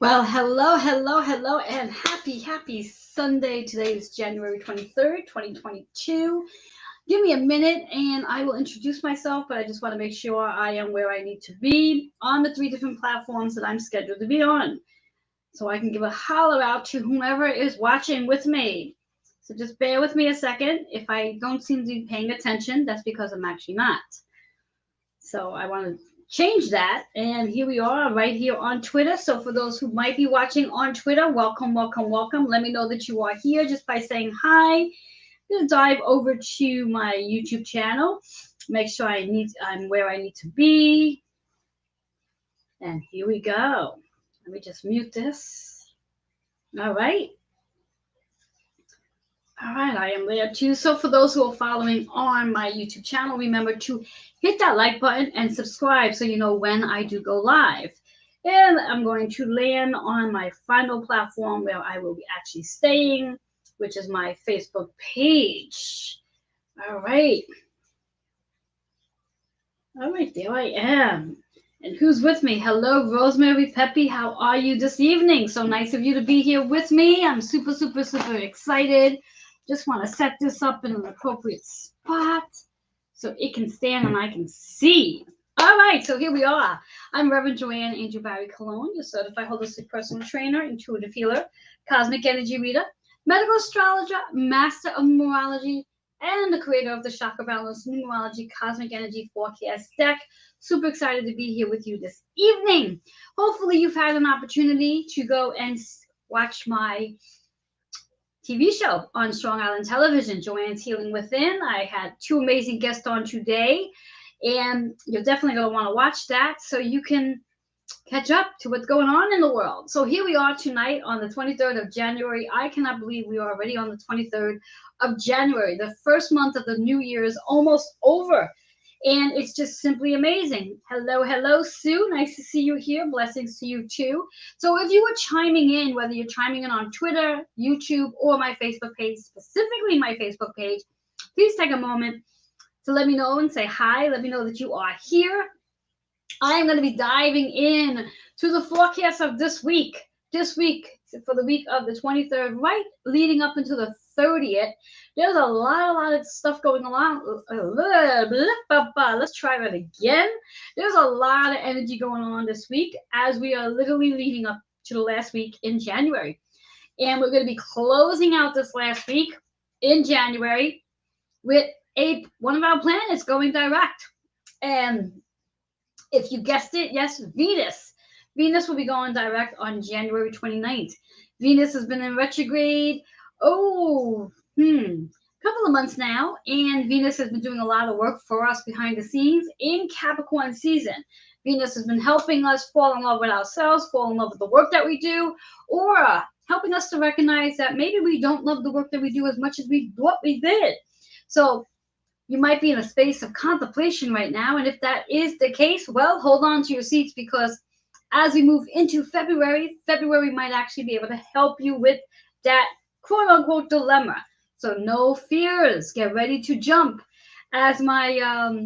Well, hello, and happy Sunday. Today is January 23rd, 2022. Give me a minute and I will introduce myself, but I just want to make sure I am where I need to be on the 3 different platforms that I'm scheduled to be on. So I can give a holler out to whomever is watching with me. So just bear with me a second. If I don't seem to be paying attention, that's because I'm actually not. So I want to change that. And here we are right here on Twitter. So for those who might be watching on Twitter, welcome. Let me know that you are here just by saying hi. I'm going to dive over to my YouTube channel. Make sure I'm where I need to be. And here we go. Let me just mute this. All right. All right, I am there too. So for those who are following on my YouTube channel, remember to hit that like button and subscribe so you know when I do go live. And I'm going to land on my final platform where I will be actually staying, which is my Facebook page. All right. All right, there I am. And who's with me? Hello, Rosemary Peppy. How are you this evening? So nice of you to be here with me. I'm super excited. Just want to set this up in an appropriate spot so it can stand and I can see. All right, so here we are. I'm Reverend Joanne Angel Barry Cologne, your certified holistic personal trainer, intuitive healer, cosmic energy reader, medical astrologer, master of numerology, and the creator of the Chakra Balance Numerology Cosmic Energy Forecast deck. Super excited to be here with you this evening. Hopefully you've had an opportunity to go and watch my TV show on Strong Island Television, Joanne's Healing Within. I had 2 amazing guests on today, and you're definitely going to want to watch that so you can catch up to what's going on in the world. So here we are tonight on the 23rd of January. I cannot believe we are already on the 23rd of January. The first month of the new year is almost over. And it's just simply amazing. Hello, Sue. Nice to see you here. Blessings to you too. So if you were chiming in, whether you're chiming in on Twitter, YouTube, or my Facebook page, specifically my Facebook page, please take a moment to let me know and say hi. Let me know that you are here. I am going to be diving in to the forecast of this week. This week, for the week of the 23rd, right leading up into the 30th. There's a lot of stuff going along. Let's try that again. There's a lot of energy going on this week as we are literally leading up to the last week in January. And we're going to be closing out this last week in January with one of our planets going direct. And if you guessed it, yes, Venus. Venus will be going direct on January 29th. Venus has been in retrograde, couple of months now, and Venus has been doing a lot of work for us behind the scenes in Capricorn season. Venus has been helping us fall in love with ourselves, fall in love with the work that we do, or helping us to recognize that maybe we don't love the work that we do as much as we thought we did. So you might be in a space of contemplation right now, and if that is the case, well, hold on to your seats, because as we move into February might actually be able to help you with that quote-unquote dilemma. So no fears. Get ready to jump. As my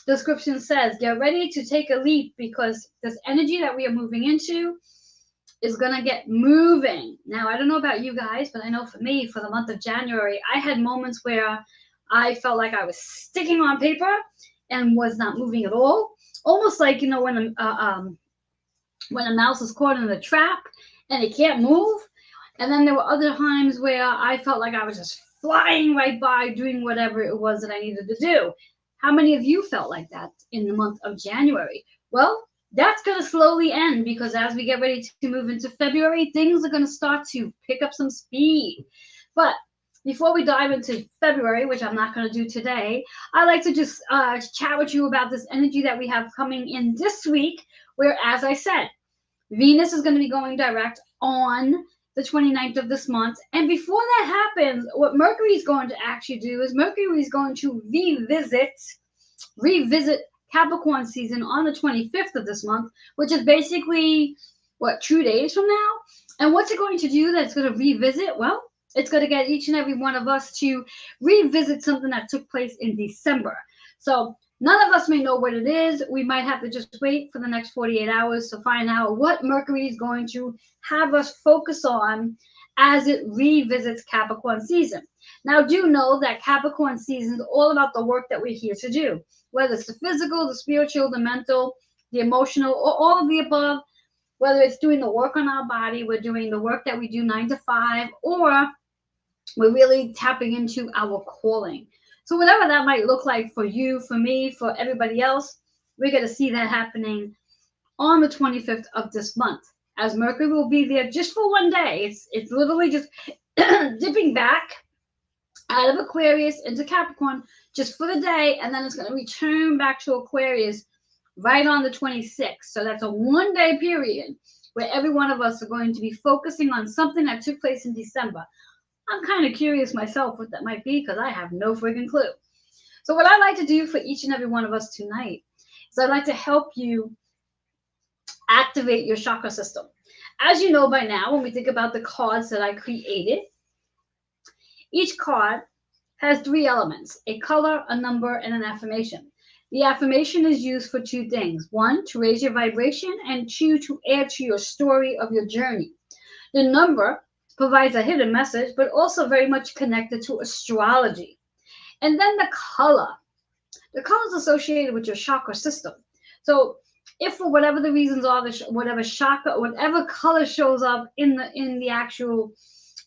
description says, get ready to take a leap, because this energy that we are moving into is going to get moving. Now, I don't know about you guys, but I know for me, for the month of January, I had moments where I felt like I was sticking on paper and was not moving at all. Almost like, when a mouse is caught in a trap and it can't move. And then there were other times where I felt like I was just flying right by doing whatever it was that I needed to do. How many of you felt like that in the month of January? Well, that's going to slowly end, because as we get ready to move into February, things are going to start to pick up some speed. But before we dive into February, which I'm not going to do today, I'd like to just chat with you about this energy that we have coming in this week, where, as I said, Venus is going to be going direct on the 29th of this month. And before that happens, what Mercury is going to actually do is Mercury is going to revisit Capricorn season on the 25th of this month, which is basically, 2 days from now? And what's it going to do that's going to revisit? Well, it's going to get each and every one of us to revisit something that took place in December. So None of us may know what it is. We might have to just wait for the next 48 hours to find out what Mercury is going to have us focus on as it revisits Capricorn season. Now, do know that Capricorn season is all about the work that we're here to do, whether it's the physical, the spiritual, the mental, the emotional, or all of the above, whether it's doing the work on our body, we're doing the work that we do 9 to 5, or we're really tapping into our calling. So whatever that might look like for you, for me, for everybody else, we're going to see that happening on the 25th of this month, as Mercury will be there just for one day. It's literally just dipping back out of Aquarius into Capricorn just for the day, and then it's going to return back to Aquarius right on the 26th. So that's a one-day period where every one of us are going to be focusing on something that took place in December. I'm kind of curious myself what that might be, because I have no freaking clue. So what I'd like to do for each and every one of us tonight is I'd like to help you activate your chakra system. As you know by now, when we think about the cards that I created, each card has 3 elements: a color, a number, and an affirmation. The affirmation is used for 2 things. 1, to raise your vibration, and 2, to add to your story of your journey. The number provides a hidden message, but also very much connected to astrology. And then the color. The color is associated with your chakra system. So if for whatever the reasons are, whatever chakra, whatever color shows up in the actual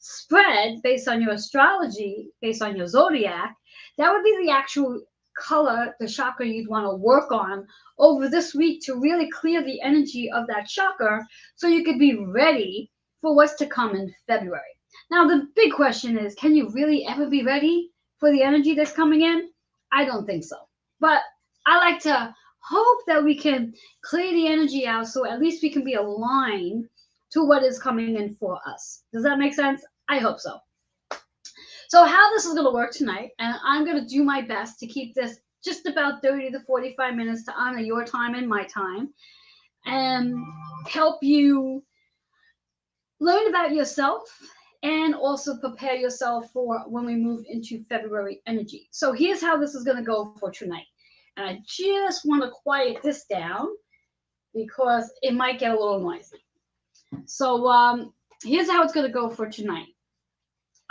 spread based on your astrology, based on your zodiac, that would be the actual color, the chakra you'd want to work on over this week to really clear the energy of that chakra so you could be ready for what's to come in February. Now, the big question is, can you really ever be ready for the energy that's coming in? I don't think so. But I like to hope that we can clear the energy out so at least we can be aligned to what is coming in for us. Does that make sense? I hope so. So how this is going to work tonight, and I'm going to do my best to keep this just about 30 to 45 minutes to honor your time and my time, and help you learn about yourself and also prepare yourself for when we move into February energy. So here's how this is going to go for tonight. And I just want to quiet this down because it might get a little noisy. So here's how it's going to go for tonight.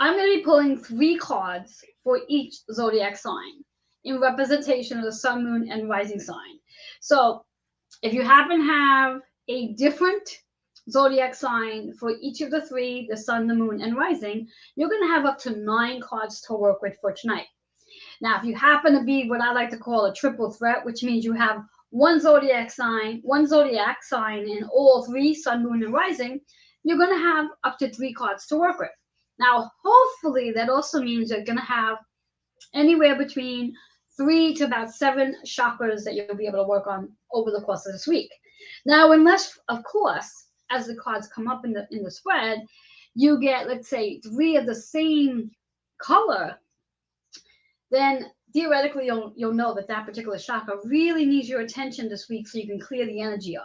I'm going to be pulling 3 cards for each zodiac sign in representation of the sun, moon, and rising sign. So if you happen to have a different zodiac sign for each of the 3, the sun, the moon, and rising, you're going to have up to 9 cards to work with for tonight. Now, if you happen to be what I like to call a triple threat, which means you have one zodiac sign in all 3, sun, moon, and rising, you're going to have up to 3 cards to work with. Now, hopefully, that also means you're going to have anywhere between 3 to about 7 chakras that you'll be able to work on over the course of this week. Now, unless, of course, as the cards come up in the spread, you get, let's say, 3 of the same color, then theoretically you'll know that that particular chakra really needs your attention this week so you can clear the energy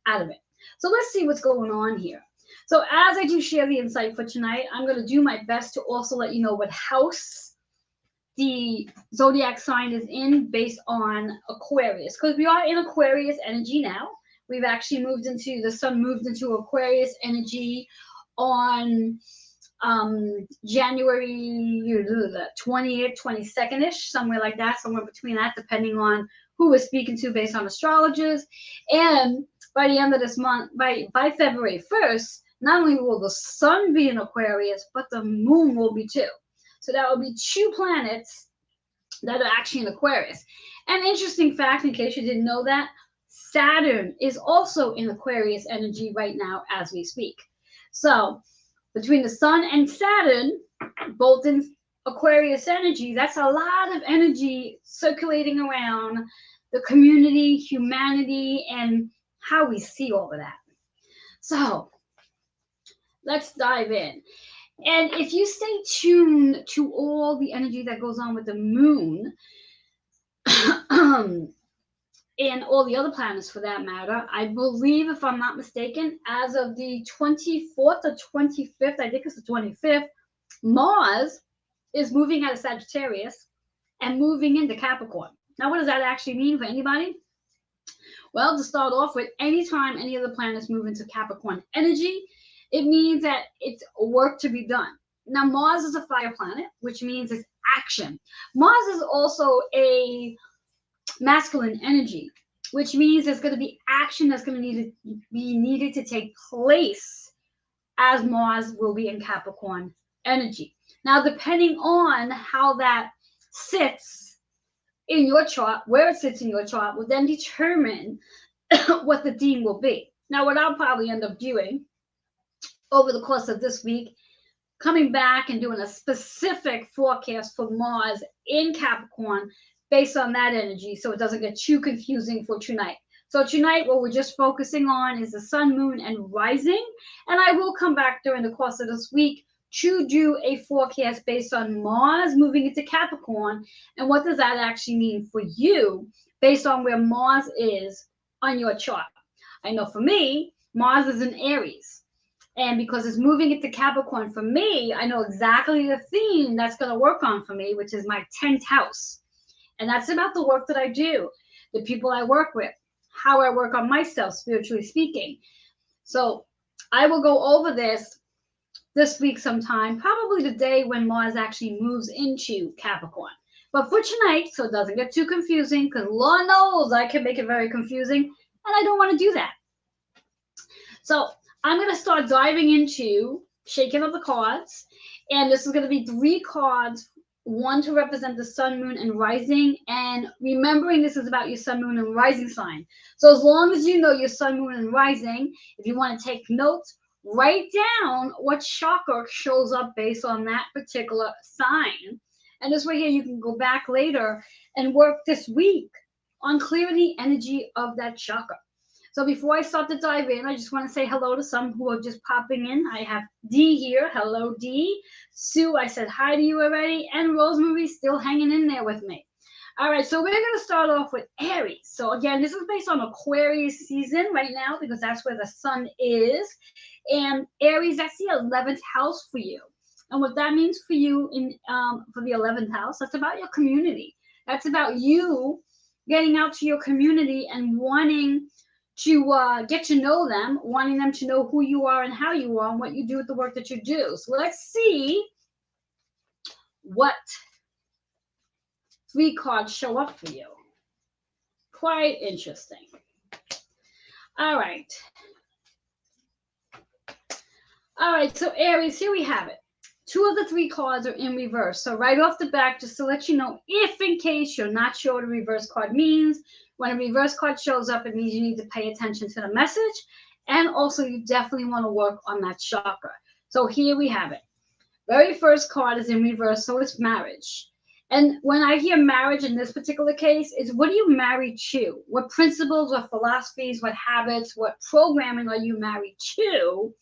out of it. So let's see what's going on here. So as I do share the insight for tonight, I'm going to do my best to also let you know what house the zodiac sign is in based on Aquarius, because we are in Aquarius energy now. We've actually the sun moved into Aquarius energy on January 20th, 22nd-ish, somewhere like that, somewhere between that, depending on who we're speaking to based on astrologers. And by the end of this month, by February 1st, not only will the sun be in Aquarius, but the moon will be too. So that will be 2 planets that are actually in Aquarius. An interesting fact, in case you didn't know that, Saturn is also in Aquarius energy right now as we speak. So between the sun and Saturn, both in Aquarius energy, that's a lot of energy circulating around the community, humanity, and how we see all of that. So let's dive in. And if you stay tuned to all the energy that goes on with the moon, and all the other planets for that matter, I believe, if I'm not mistaken, as of the 24th or 25th, I think it's the 25th, Mars is moving out of Sagittarius and moving into Capricorn. Now, what does that actually mean for anybody? Well, to start off with, anytime any of the planets move into Capricorn energy, it means that it's work to be done. Now, Mars is a fire planet, which means it's action. Mars is also a masculine energy, which means there's going to be action that's going to be needed to take place as Mars will be in Capricorn energy. Now, depending on how that sits in your chart, where it sits in your chart, will then determine what the theme will be. Now, what I'll probably end up doing over the course of this week, coming back and doing a specific forecast for Mars in Capricorn based on that energy, so it doesn't get too confusing for tonight. So tonight, what we're just focusing on is the sun, moon, and rising. And I will come back during the course of this week to do a forecast based on Mars moving into Capricorn. And what does that actually mean for you based on where Mars is on your chart? I know for me, Mars is in Aries. And because it's moving into Capricorn for me, I know exactly the theme that's going to work on for me, which is my 10th house. And that's about the work that I do, the people I work with, how I work on myself, spiritually speaking. So I will go over this week sometime, probably the day when Mars actually moves into Capricorn. But for tonight, so it doesn't get too confusing, because Lord knows I can make it very confusing, and I don't want to do that. So I'm going to start diving into shaking of the cards, and this is going to be 3 cards, one to represent the sun, moon, and rising, and remembering this is about your sun, moon, and rising sign. So as long as you know your sun, moon, and rising, if you want to take notes, write down what chakra shows up based on that particular sign. And this way here, you can go back later and work this week on clearing the energy of that chakra. So before I start to dive in, I just want to say hello to some who are just popping in. I have Dee here. Hello, Dee. Sue, I said hi to you already. And Rosemary still hanging in there with me. All right, so we're going to start off with Aries. So again, this is based on Aquarius season right now because that's where the sun is. And Aries, that's the 11th house for you. And what that means for you in for the 11th house, that's about your community. That's about you getting out to your community and wanting to get to know them, wanting them to know who you are and how you are and what you do with the work that you do. So let's see what 3 cards show up for you. Quite interesting. All right. All right, so Aries, here we have it. 2 of the 3 cards are in reverse. So right off the back, just to let you know, if in case you're not sure what a reverse card means, when a reverse card shows up, it means you need to pay attention to the message. And also, you definitely want to work on that chakra. So here we have it. Very first card is in reverse, so it's marriage. And when I hear marriage in this particular case, it's what are you married to? What principles, what philosophies, what habits, what programming are you married to?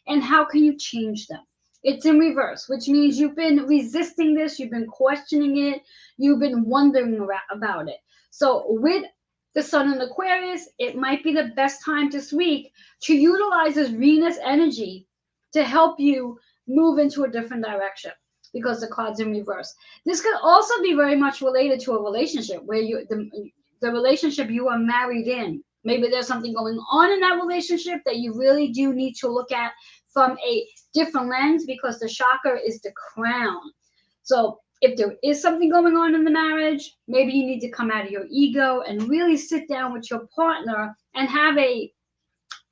And how can you change them? It's in reverse, which means you've been resisting this, you've been questioning it, you've been wondering about it. So with the sun in Aquarius, it might be the best time this week to utilize this Venus energy to help you move into a different direction because the card's in reverse. This could also be very much related to a relationship where the relationship you are married in. Maybe there's something going on in that relationship that you really do need to look at from a different lens because the chakra is the crown. So if there is something going on in the marriage, maybe you need to come out of your ego and really sit down with your partner and have a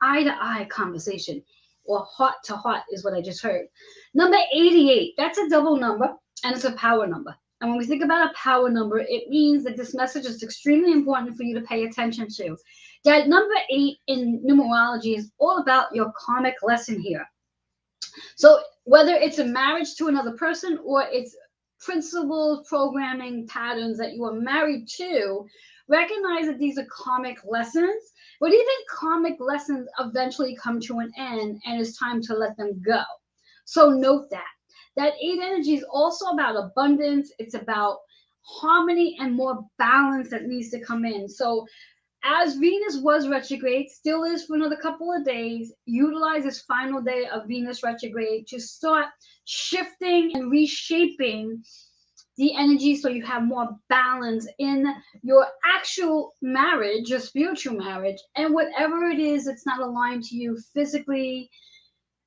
eye-to-eye conversation, or heart-to-heart is what I just heard. Number 88, that's a double number, and it's a power number. And when we think about a power number, it means that this message is extremely important for you to pay attention to. That number 8 in numerology is all about your karmic lesson here. So whether it's a marriage to another person or it's principles, programming, patterns that you are married to, recognize that these are karmic lessons, but even karmic lessons eventually come to an end and it's time to let them go. So note that. That 8 energy is also about abundance. It's about harmony and more balance that needs to come in. So as Venus was retrograde, still is for another couple of days, utilize this final day of Venus retrograde to start shifting and reshaping the energy so you have more balance in your actual marriage, your spiritual marriage, and whatever it is that's not aligned to you physically,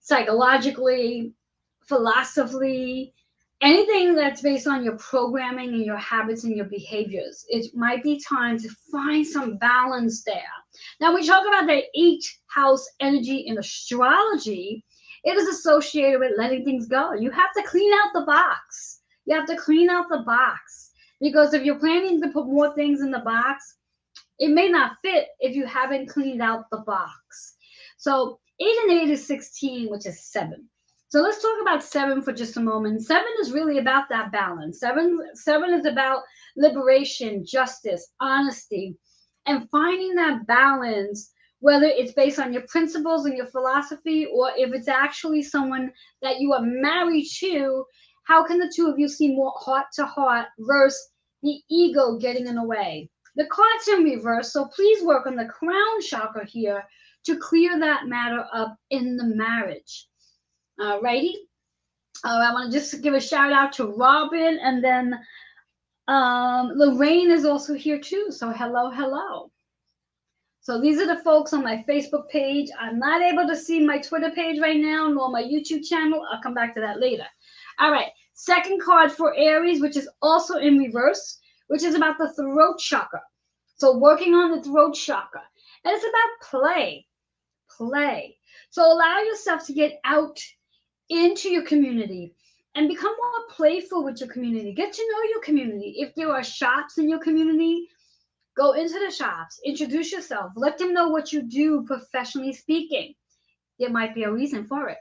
psychologically, philosophically, anything that's based on your programming and your habits and your behaviors. It might be time to find some balance there. Now, we talk about the 8th house energy in astrology. It is associated with letting things go. You have to clean out the box. You have to clean out the box, because if you're planning to put more things in the box, it may not fit if you haven't cleaned out the box. So 8 and 8 is 16, which is 7. So let's talk about 7 for just a moment. 7 is really about that balance. Seven is about liberation, justice, honesty, and finding that balance, whether it's based on your principles and your philosophy, or if it's actually someone that you are married to. How can the two of you see more heart to heart versus the ego getting in the way? The card's in reverse, so please work on the crown chakra here to clear that matter up in the marriage. Alrighty. I want to just give a shout out to Robin, and then Lorraine is also here too. So hello. So these are the folks on my Facebook page. I'm not able to see my Twitter page right now, nor my YouTube channel. I'll come back to that later. All right. Second card for Aries, which is also in reverse, which is about the throat chakra. So working on the throat chakra. And it's about play. So allow yourself to get out into your community and become more playful with your community. Get to know your community. If there are shops in your community, go into the shops, introduce yourself, let them know what you do professionally speaking. There might be a reason for it.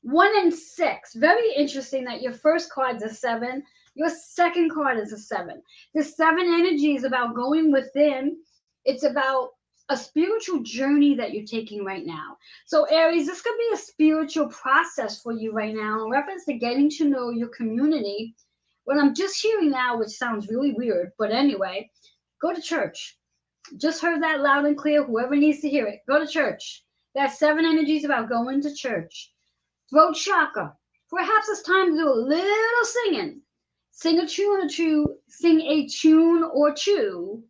1 and 6, very interesting that your first card is a 7, your second card is a 7. The 7 energy is about going within. It's about a spiritual journey that you're taking right now. So Aries, this could be a spiritual process for you right now in reference to getting to know your community. What I'm just hearing now, which sounds really weird, but anyway, go to church. Just heard that loud and clear. Whoever needs to hear it, go to church. That 7 energy is about going to church. Throat chakra. Perhaps it's time to do a little singing. Sing a tune or two. Sing a tune or two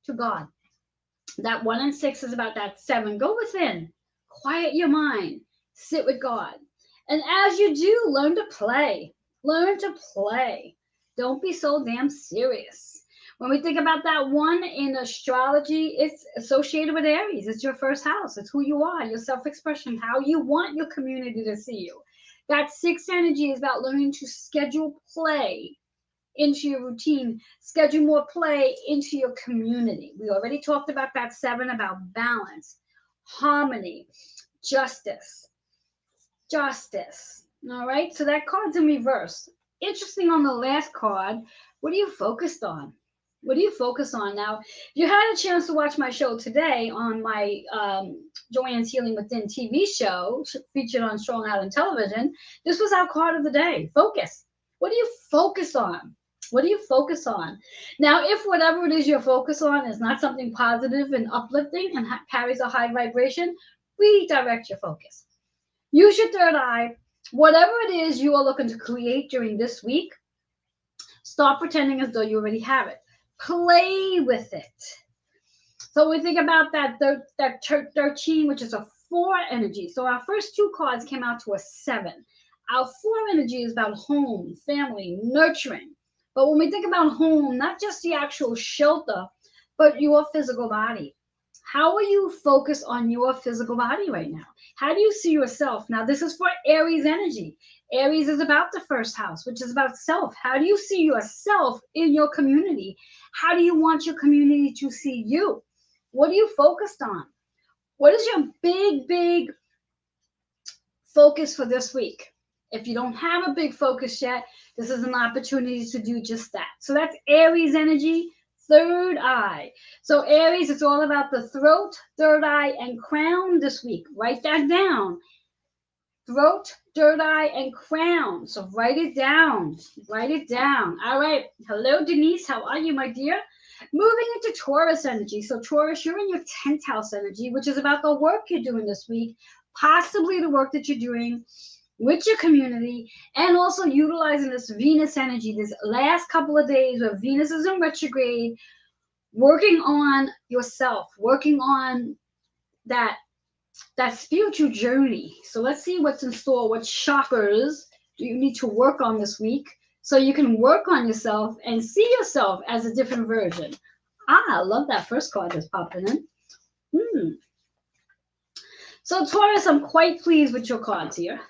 to God. That 1 and 6 is about that 7. Go within. Quiet your mind. Sit with God. And as you do, learn to play. Learn to play. Don't be so damn serious. When we think about that 1 in astrology, it's associated with Aries. It's your first house. It's who you are, your self-expression, how you want your community to see you. That 6 energy is about learning to schedule play into your routine, schedule more play into your community. We already talked about that 7, about balance, harmony, justice. All right, so that card's in reverse. Interesting on the last card, what are you focused on? What do you focus on? Now, if you had a chance to watch my show today on my Joanne's Healing Within TV show, featured on Strong Out on Television, this was our card of the day. Focus. What do you focus on? What do you focus on? Now, if whatever it is you're focused on is not something positive and uplifting and carries a high vibration, redirect your focus. Use your third eye. Whatever it is you are looking to create during this week, stop pretending as though you already have it. Play with it. So we think about that 13, which is a 4 energy. So our first 2 cards came out to a 7. Our 4 energy is about home, family, nurturing. But when we think about home, not just the actual shelter, but your physical body. How are you focused on your physical body right now? How do you see yourself? Now, this is for Aries energy. Aries is about the first house, which is about self. How do you see yourself in your community? How do you want your community to see you? What are you focused on? What is your big focus for this week? If you don't have a big focus yet, this is an opportunity to do just that. So that's Aries energy, third eye. So Aries, it's all about the throat, third eye, and crown this week. Write that down. Throat, third eye, and crown. So write it down. Write it down. All right. Hello, Denise. How are you, my dear? Moving into Taurus energy. So Taurus, you're in your 10th house energy, which is about the work you're doing this week, possibly the work that you're doing with your community, and also utilizing this Venus energy this last couple of days where Venus is in retrograde, working on yourself, working on that spiritual journey. So let's see what's in store. What chakras do you need to work on this week so you can work on yourself and see yourself as a different version? I love that first card that's popping in. So Taurus, I'm quite pleased with your cards here.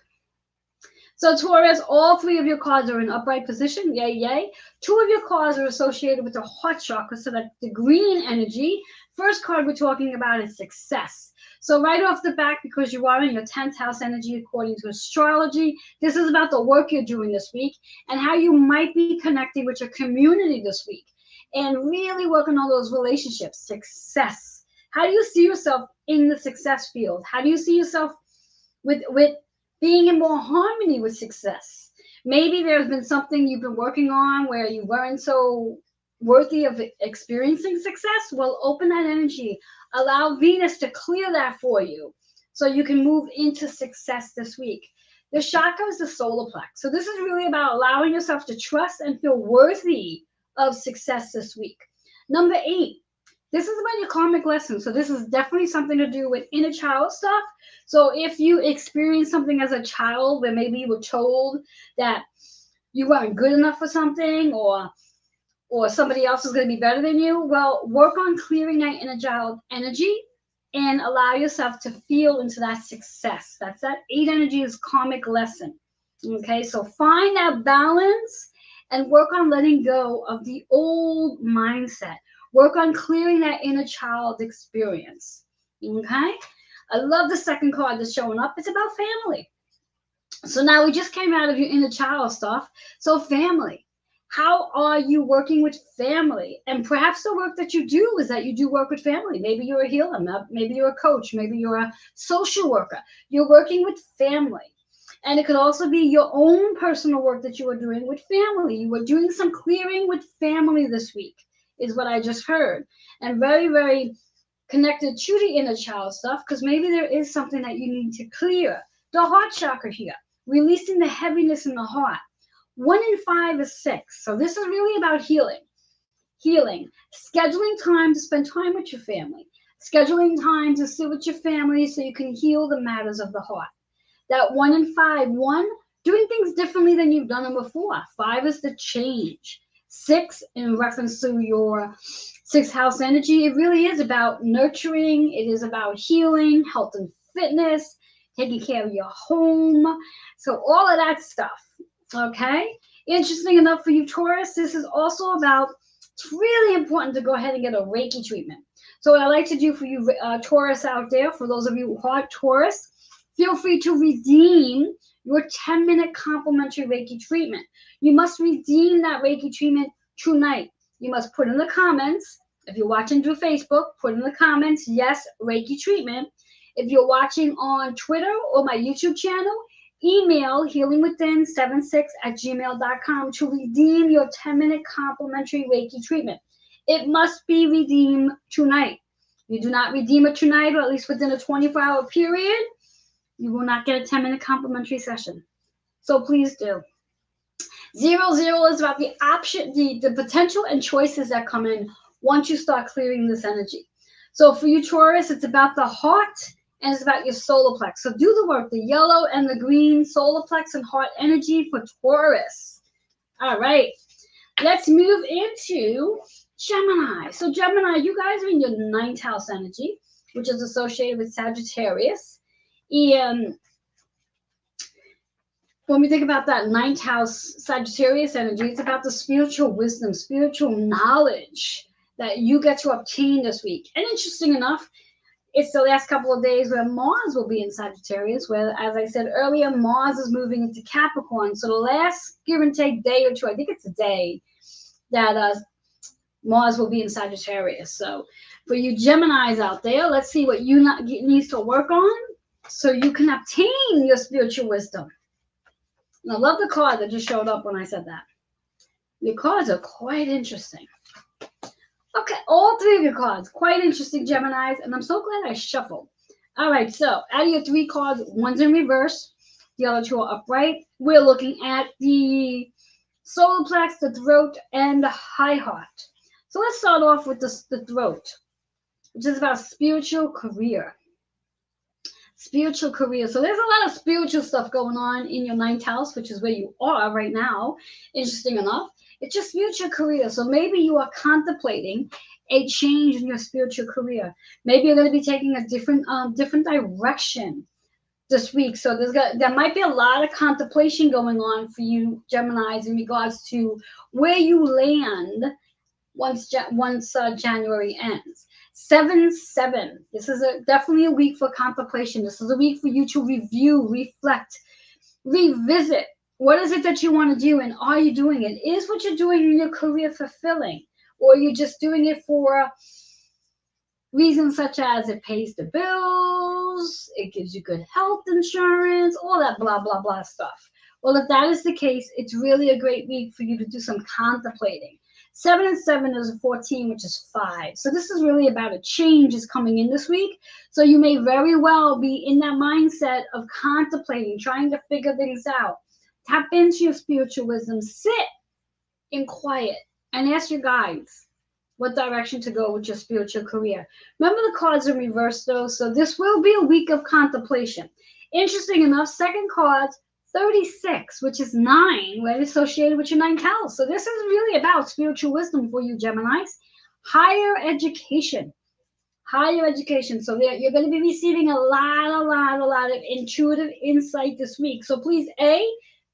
So Taurus, all three of your cards are in upright position. Yay, yay. Two of your cards are associated with the heart chakra, so that's the green energy. First card we're talking about is success. So right off the bat, because you are in your 10th house energy according to astrology, this is about the work you're doing this week and how you might be connecting with your community this week and really working on those relationships. Success. How do you see yourself in the success field? How do you see yourself with being in more harmony with success? Maybe there's been something you've been working on where you weren't so worthy of experiencing success. Well, open that energy. Allow Venus to clear that for you so you can move into success this week. The chakra is the solar plex. So this is really about allowing yourself to trust and feel worthy of success this week. Number 8. This is about your karmic lessons. So this is definitely something to do with inner child stuff. So if you experience something as a child where maybe you were told that you weren't good enough for something or somebody else is going to be better than you, well, work on clearing that inner child energy and allow yourself to feel into that success. That's that 8 energy is karmic lesson. Okay, so find that balance and work on letting go of the old mindset. Work on clearing that inner child experience. Okay? I love the second card that's showing up. It's about family. So now we just came out of your inner child stuff. So family. How are you working with family? And perhaps the work that you do is that you do work with family. Maybe you're a healer. Maybe you're a coach. Maybe you're a social worker. You're working with family. And it could also be your own personal work that you are doing with family. You are doing some clearing with family this week, is what I just heard. And very, very connected to the inner child stuff, because maybe there is something that you need to clear. The heart chakra here, releasing the heaviness in the heart. 1 in 5 is 6. So this is really about healing. Healing. Scheduling time to spend time with your family. Scheduling time to sit with your family so you can heal the matters of the heart. That 1 in 5. 1, doing things differently than you've done them before. 5 is the change. 6, in reference to your 6th house energy, it really is about nurturing. It is about healing, health and fitness, taking care of your home. So all of that stuff. Okay? Interesting enough for you, Taurus, this is also about, it's really important to go ahead and get a Reiki treatment. So what I like to do for you, Taurus out there, for those of you who are Taurus, feel free to redeem your 10-minute complimentary Reiki treatment. You must redeem that Reiki treatment tonight. You must put in the comments, if you're watching through Facebook, put in the comments, yes, Reiki treatment. If you're watching on Twitter or my YouTube channel, email healingwithin76@gmail.com to redeem your 10-minute complimentary Reiki treatment. It must be redeemed tonight. If you do not redeem it tonight, or at least within a 24-hour period, you will not get a 10-minute complimentary session. So please do. 0 is about the option, the potential and choices that come in once you start clearing this energy. So for you, Taurus, it's about the heart and it's about your solar plex. So do the work, the yellow and the green solar plex and heart energy for Taurus. All right, let's move into Gemini. So Gemini, you guys are in your 9th house energy, which is associated with Sagittarius. And when we think about that 9th house Sagittarius energy, it's about the spiritual wisdom, spiritual knowledge that you get to obtain this week. And interesting enough, it's the last couple of days where Mars will be in Sagittarius, where, as I said earlier, Mars is moving into Capricorn. So the last give and take day or two, I think it's a day, that Mars will be in Sagittarius. So for you Geminis out there, let's see what you needs to work on so you can obtain your spiritual wisdom. And I love the card that just showed up when I said that. Your cards are quite interesting. Okay, all 3 of your cards, quite interesting, Geminis, and I'm so glad I shuffled. All right, so out of your 3 cards, one's in reverse, The other two are upright. We're looking at the solar plex, the throat, and the high heart. So let's start off with the throat, which is about spiritual career. Spiritual career. So there's a lot of spiritual stuff going on in your ninth house, which is where you are right now. Interesting enough. It's your spiritual career. So maybe you are contemplating a change in your spiritual career. Maybe you're going to be taking a different direction this week. So there might be a lot of contemplation going on for you, Geminis, in regards to where you land once January ends. 7/7. This is definitely a week for contemplation. This is a week for you to review, reflect, revisit. What is it that you want to do, and are you doing it? Is what you're doing in your career fulfilling, or are you just doing it for reasons such as it pays the bills, it gives you good health insurance, all that blah, blah, blah stuff? Well, if that is the case, it's really a great week for you to do some contemplating. 7 and 7 is 14, which is 5. So this is really about a change is coming in this week. So you may very well be in that mindset of contemplating, trying to figure things out. Tap into your spiritual wisdom. Sit in quiet and ask your guides what direction to go with your spiritual career. Remember, the cards are reversed though, so this will be a week of contemplation. Interesting enough, second card, 36, which is 9, right, associated with your ninth house. So this is really about spiritual wisdom for you, Geminis. Higher education. Higher education. So you're going to be receiving a lot of intuitive insight this week. So please, A,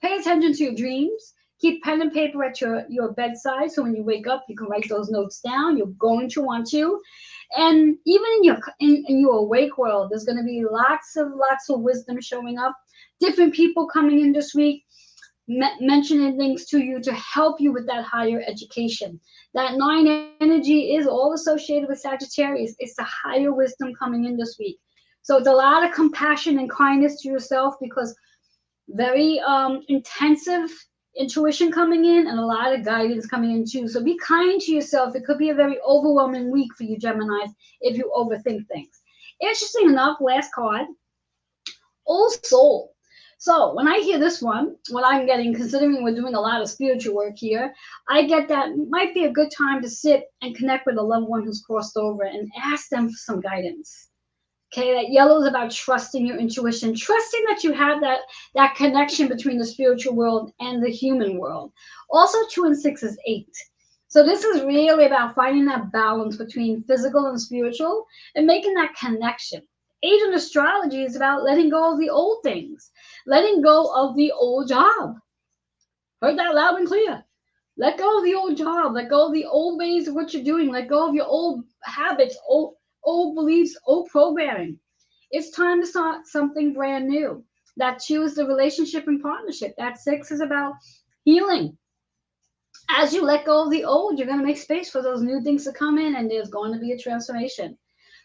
pay attention to your dreams. Keep pen and paper at your bedside, so when you wake up, you can write those notes down. You're going to want to. And even in your awake world, there's going to be lots of wisdom showing up. Different people coming in this week, mentioning things to you to help you with that higher education. That 9 energy is all associated with Sagittarius. It's the higher wisdom coming in this week. So it's a lot of compassion and kindness to yourself, because very intensive intuition coming in and a lot of guidance coming in too. So be kind to yourself. It could be a very overwhelming week for you, Geminis, if you overthink things. Interesting enough, last card, Old Soul. So when I hear this one, what I'm getting, considering we're doing a lot of spiritual work here, I get that it might be a good time to sit and connect with a loved one who's crossed over and ask them for some guidance. Okay, that yellow is about trusting your intuition, trusting that you have that connection between the spiritual world and the human world. Also, 2 and 6 is 8. So this is really about finding that balance between physical and spiritual and making that connection. 8 in astrology is about letting go of the old things, letting go of the old job. Heard that loud and clear. Let go of the old job, let go of the old ways of what you're doing, let go of your old habits, old beliefs, old programming. It's time to start something brand new. That 2 is the relationship and partnership. That 6 is about healing. As you let go of the old, you're going to make space for those new things to come in, and there's going to be a transformation.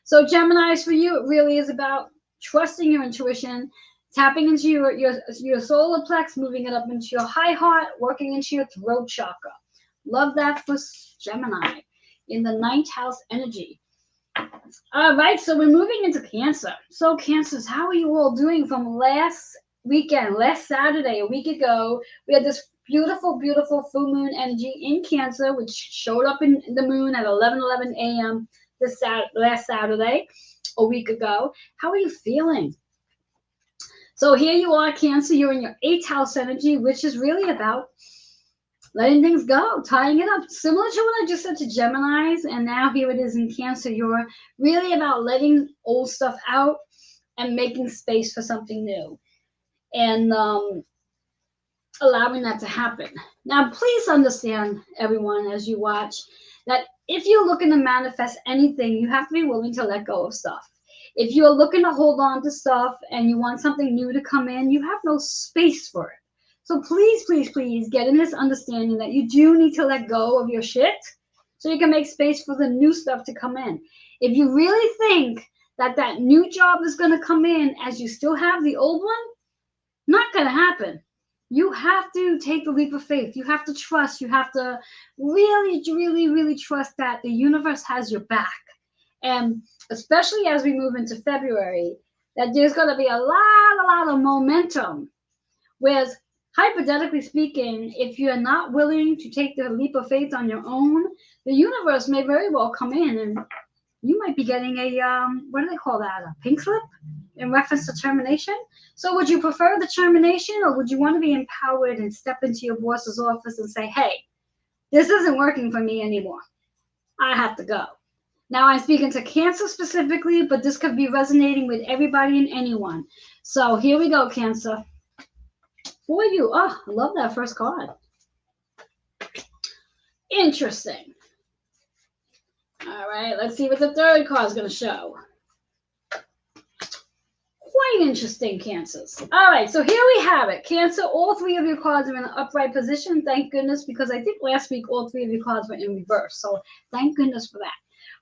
So Geminis, for you, it really is about trusting your intuition, tapping into your solar plex, moving it up into your high heart, working into your throat chakra. Love that for Gemini in the 9th house energy. All right, so we're moving into Cancer. So Cancers, how are you all doing from last weekend, last Saturday, a week ago? We had this beautiful, beautiful full moon energy in Cancer, which showed up in the moon at 11:11 a.m. last Saturday, a week ago. How are you feeling? So here you are, Cancer. You're in your 8th house energy, which is really about letting things go, tying it up. Similar to what I just said to Geminis, and now here it is in Cancer. You're really about letting old stuff out and making space for something new, and allowing that to happen. Now, please understand, everyone, as you watch, that if you're looking to manifest anything, you have to be willing to let go of stuff. If you're looking to hold on to stuff and you want something new to come in, you have no space for it. So please, please, please get in this understanding that you do need to let go of your shit so you can make space for the new stuff to come in. If you really think that that new job is going to come in as you still have the old one, not going to happen. You have to take the leap of faith. You have to trust. You have to really, really, really trust that the universe has your back. And especially as we move into February, that there's going to be a lot of momentum Whereas, hypothetically speaking, if you're not willing to take the leap of faith on your own, the universe may very well come in and you might be getting a, what do they call that? A pink slip in reference to termination. So would you prefer the termination, or would you want to be empowered and step into your boss's office and say, hey, this isn't working for me anymore. I have to go. Now I'm speaking to Cancer specifically, but this could be resonating with everybody and anyone. So here we go, Cancer. For you. Oh, I love that first card. Interesting. All right, let's see what the third card is going to show. Quite interesting, Cancers. All right, so here we have it. Cancer, all three of your cards are in an upright position. Thank goodness, because I think last week all three of your cards were in reverse. So thank goodness for that.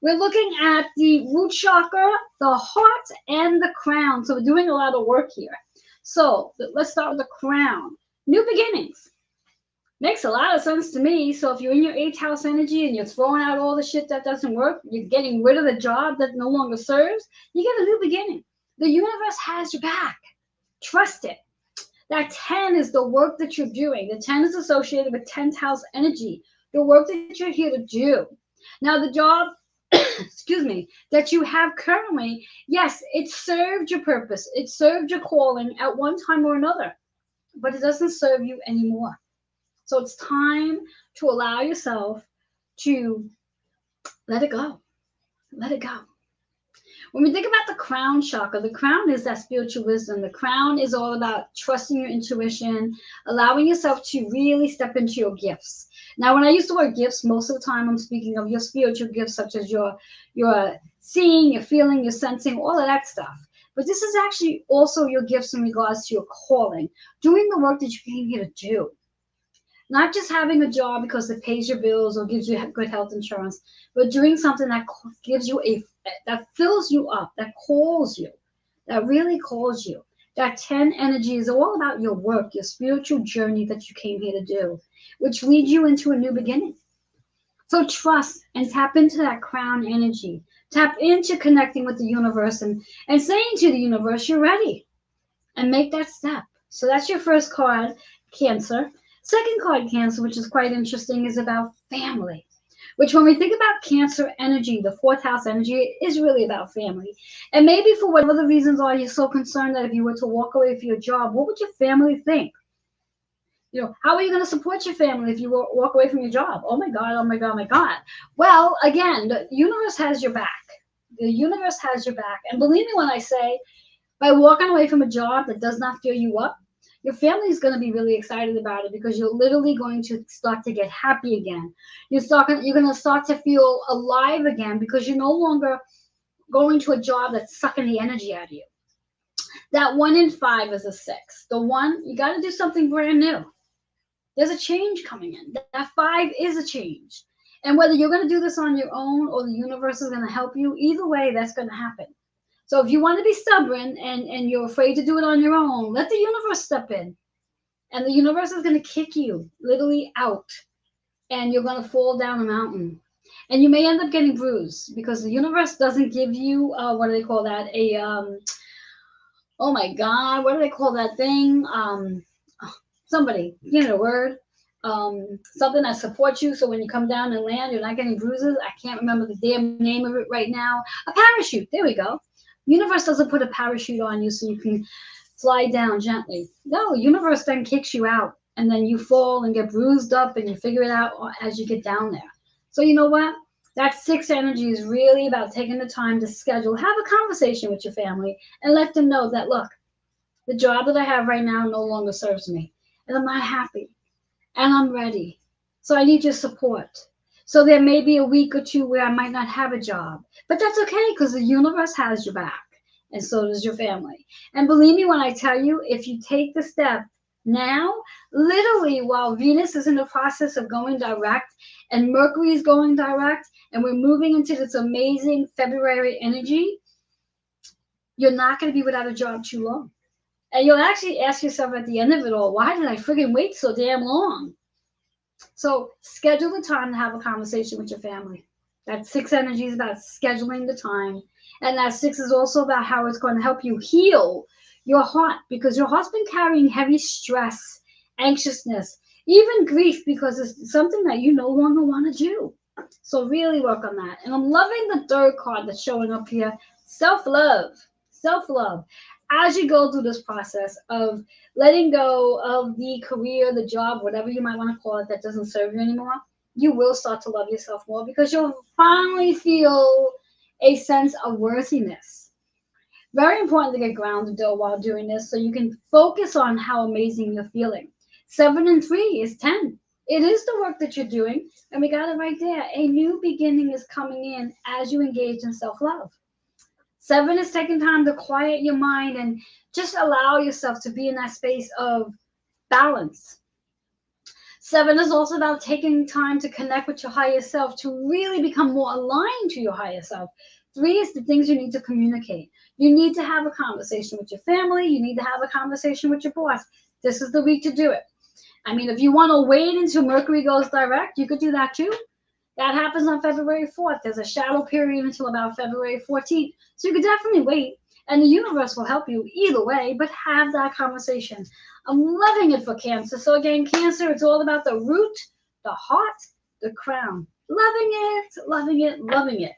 We're looking at the root chakra, the heart, and the crown. So we're doing a lot of work here. So let's start with the crown. New beginnings. Makes a lot of sense to me. So if you're in your 8th house energy and you're throwing out all the shit that doesn't work, you're getting rid of the job that no longer serves, you get a new beginning. The universe has your back. Trust it. That 10 is the work that you're doing. The 10 is associated with 10th house energy, the work that you're here to do. Now, the job, excuse me, that you have currently, yes, it served your purpose. It served your calling at one time or another, but it doesn't serve you anymore. So it's time to allow yourself to let it go. Let it go. When we think about the crown chakra, the crown is that spiritual wisdom. The crown is all about trusting your intuition, allowing yourself to really step into your gifts. Now, when I use the word gifts, most of the time I'm speaking of your spiritual gifts, such as your seeing, your feeling, your sensing, all of that stuff. But this is actually also your gifts in regards to your calling, doing the work that you came here to do. Not just having a job because it pays your bills or gives you good health insurance, but doing something that gives you that fills you up, that calls you, that really calls you. That 10 energy is all about your work, your spiritual journey that you came here to do, which leads you into a new beginning. So trust and tap into that crown energy. Tap into connecting with the universe and saying to the universe, you're ready. And make that step. So that's your first card, Cancer. Second card, Cancer, which is quite interesting, is about family, which when we think about Cancer energy, the 4th house energy, is really about family. And maybe for whatever the reasons are, you're so concerned that if you were to walk away from your job, what would your family think? You know, how are you going to support your family if you walk away from your job? Oh my God, oh my God, oh my God. Well, again, the universe has your back. The universe has your back. And believe me when I say, by walking away from a job that does not fill you up, your family is going to be really excited about it because you're literally going to start to get happy again. You're going to start to feel alive again because you're no longer going to a job that's sucking the energy out of you. That 1 in 5 is a 6. The 1, you got to do something brand new. There's a change coming in. That 5 is a change. And whether you're going to do this on your own or the universe is going to help you, either way, that's going to happen. So if you want to be stubborn and you're afraid to do it on your own, let the universe step in. And the universe is going to kick you literally out. And you're going to fall down a mountain. And you may end up getting bruised because the universe doesn't give you, what do they call that? Oh my God, what do they call that thing? Somebody, you know the word. Something that supports you so when you come down and land, you're not getting bruises. I can't remember the damn name of it right now. A parachute. There we go. Universe doesn't put a parachute on you so you can fly down gently. No, universe then kicks you out and then you fall and get bruised up and you figure it out as you get down there. So you know what? That 6 energy is really about taking the time to schedule, have a conversation with your family and let them know that, look, the job that I have right now no longer serves me and I'm not happy and I'm ready. So I need your support. So there may be a week or 2 where I might not have a job, but that's okay because the universe has your back and so does your family. And believe me when I tell you, if you take the step now, literally while Venus is in the process of going direct and Mercury is going direct and we're moving into this amazing February energy, you're not going to be without a job too long. And you'll actually ask yourself at the end of it all, why did I friggin' wait so damn long? So schedule the time to have a conversation with your family. That 6 energy is about scheduling the time. And that 6 is also about how it's going to help you heal Your heart, because your heart's been carrying heavy stress, anxiousness, even grief, because it's something that you no longer want to do. So really work on that. And I'm loving the third card that's showing up here. Self-love. Self-love. As you go through this process of letting go of the career, the job, whatever you might want to call it, that doesn't serve you anymore, you will start to love yourself more because you'll finally feel a sense of worthiness. Very important to get grounded though while doing this so you can focus on how amazing you're feeling. 7 and 3 is 10. It is the work that you're doing, and we got it right there. A new beginning is coming in as you engage in self-love. 7 is taking time to quiet your mind and just allow yourself to be in that space of balance. 7 is also about taking time to connect with your higher self to really become more aligned to your higher self. 3 is the things you need to communicate. You need to have a conversation with your family. You need to have a conversation with your boss. This is the week to do it. I mean, if you want to wait until Mercury goes direct, you could do that too. That happens on February 4th. There's a shadow period until about February 14th. So you could definitely wait. And the universe will help you either way, but have that conversation. I'm loving it for Cancer. So again, Cancer, it's all about the root, the heart, the crown. Loving it, loving it, loving it.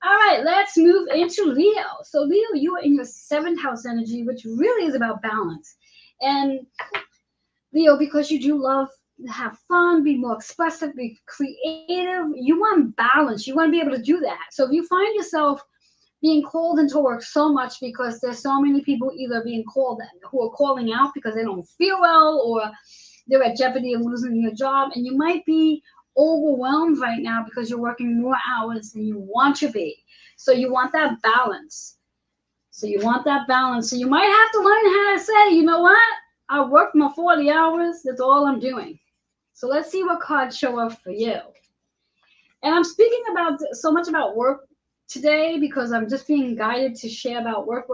All right, let's move into Leo. So Leo, you are in your 7th house energy, which really is about balance. And Leo, because you do love to have fun, be more expressive, be creative, you want balance. You want to be able to do that. So if you find yourself being called into work so much because there's so many people either being called who are calling out because they don't feel well or they're at jeopardy of losing your job, and you might be overwhelmed right now because you're working more hours than you want to be. So you want that balance. So you might have to learn how to say, you know what? I worked my 40 hours. That's all I'm doing. So let's see what cards show up for you. And I'm speaking about so much about work today because I'm just being guided to share about work.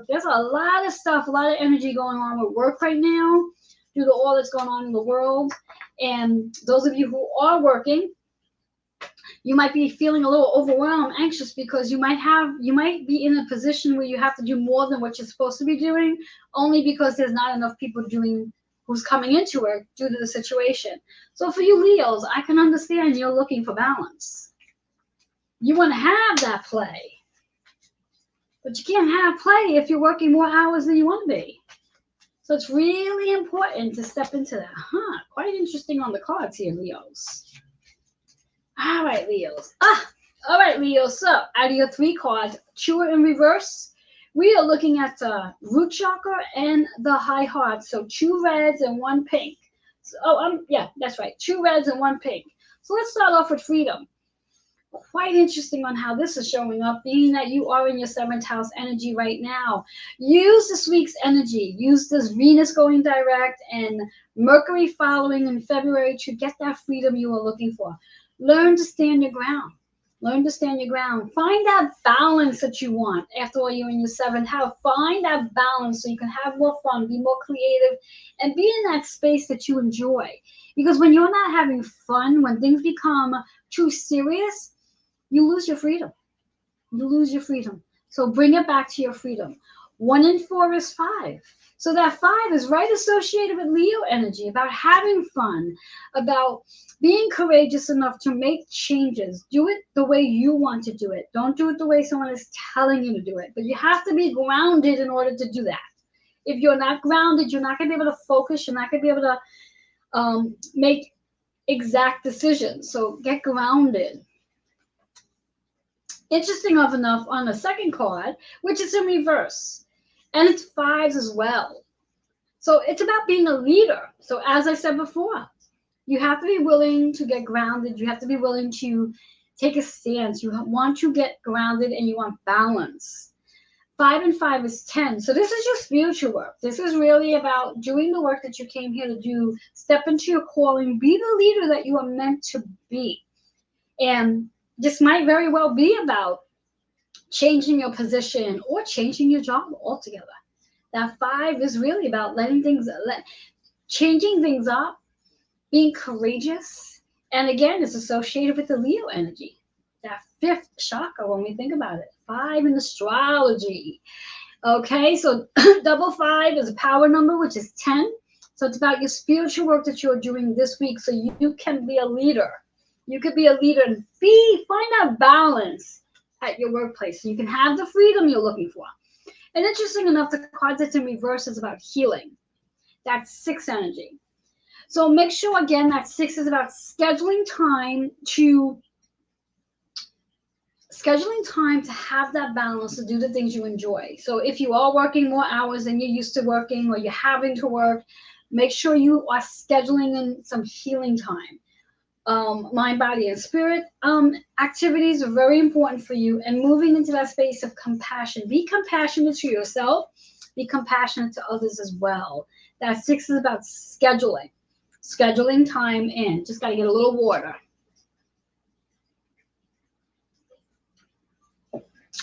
There's a lot of stuff, a lot of energy going on with work right now due to all that's going on in the world. And those of you who are working, you might be feeling a little overwhelmed, anxious, because you might be in a position where you have to do more than what you're supposed to be doing, only because there's not enough people doing who's coming into work due to the situation. So for you Leos, I can understand you're looking for balance. You want to have that play, but you can't have play if you're working more hours than you want to be. So it's really important to step into that. Quite interesting on the cards here, Leos. All right, Leos. All right, Leos. So out of your 3 cards, 2 are in reverse. We are looking at the root chakra and the high heart. So 2 reds and 1 pink. So, yeah, that's right. 2 reds and 1 pink. So let's start off with freedom. Quite interesting on how this is showing up, being that you are in your 7th house energy right now. Use this week's energy. Use this Venus going direct and Mercury following in February to get that freedom you are looking for. Learn to stand your ground. Learn to stand your ground. Find that balance that you want. After all, you're in your 7th house. Find that balance so you can have more fun, be more creative, and be in that space that you enjoy. Because when you're not having fun, when things become too serious, you lose your freedom. You lose your freedom. So bring it back to your freedom. 1 and 4 is 5. So that 5 is right associated with Leo energy, about having fun, about being courageous enough to make changes. Do it the way you want to do it. Don't do it the way someone is telling you to do it. But you have to be grounded in order to do that. If you're not grounded, you're not going to be able to focus. You're not going to be able to make exact decisions. So get grounded. Interesting enough, on the second card, which is in reverse, and it's 5s as well. So it's about being a leader. So as I said before, you have to be willing to get grounded. You have to be willing to take a stance. You want to get grounded and you want balance. 5 and 5 is 10. So this is your spiritual work. This is really about doing the work that you came here to do. Step into your calling. Be the leader that you are meant to be. And this might very well be about changing your position or changing your job altogether. That 5 is really about changing things up, being courageous. And again, it's associated with the Leo energy. That 5th chakra, when we think about it, 5 in astrology. Okay, so double 5 is a power number, which is 10. So it's about your spiritual work that you're doing this week, so you can be a leader. You could be a leader and find that balance at your workplace, so you can have the freedom you're looking for. And interesting enough, the card that's in reverse is about healing. That's 6 energy. So make sure, again, that 6 is about scheduling time to have that balance to do the things you enjoy. So if you are working more hours than you're used to working, or you're having to work, make sure you are scheduling in some healing time. Mind, body, and spirit activities are very important for you, and moving into that space of compassion. Be compassionate to yourself. Be compassionate to others as well. That 6 is about scheduling time in. Just got to get a little water.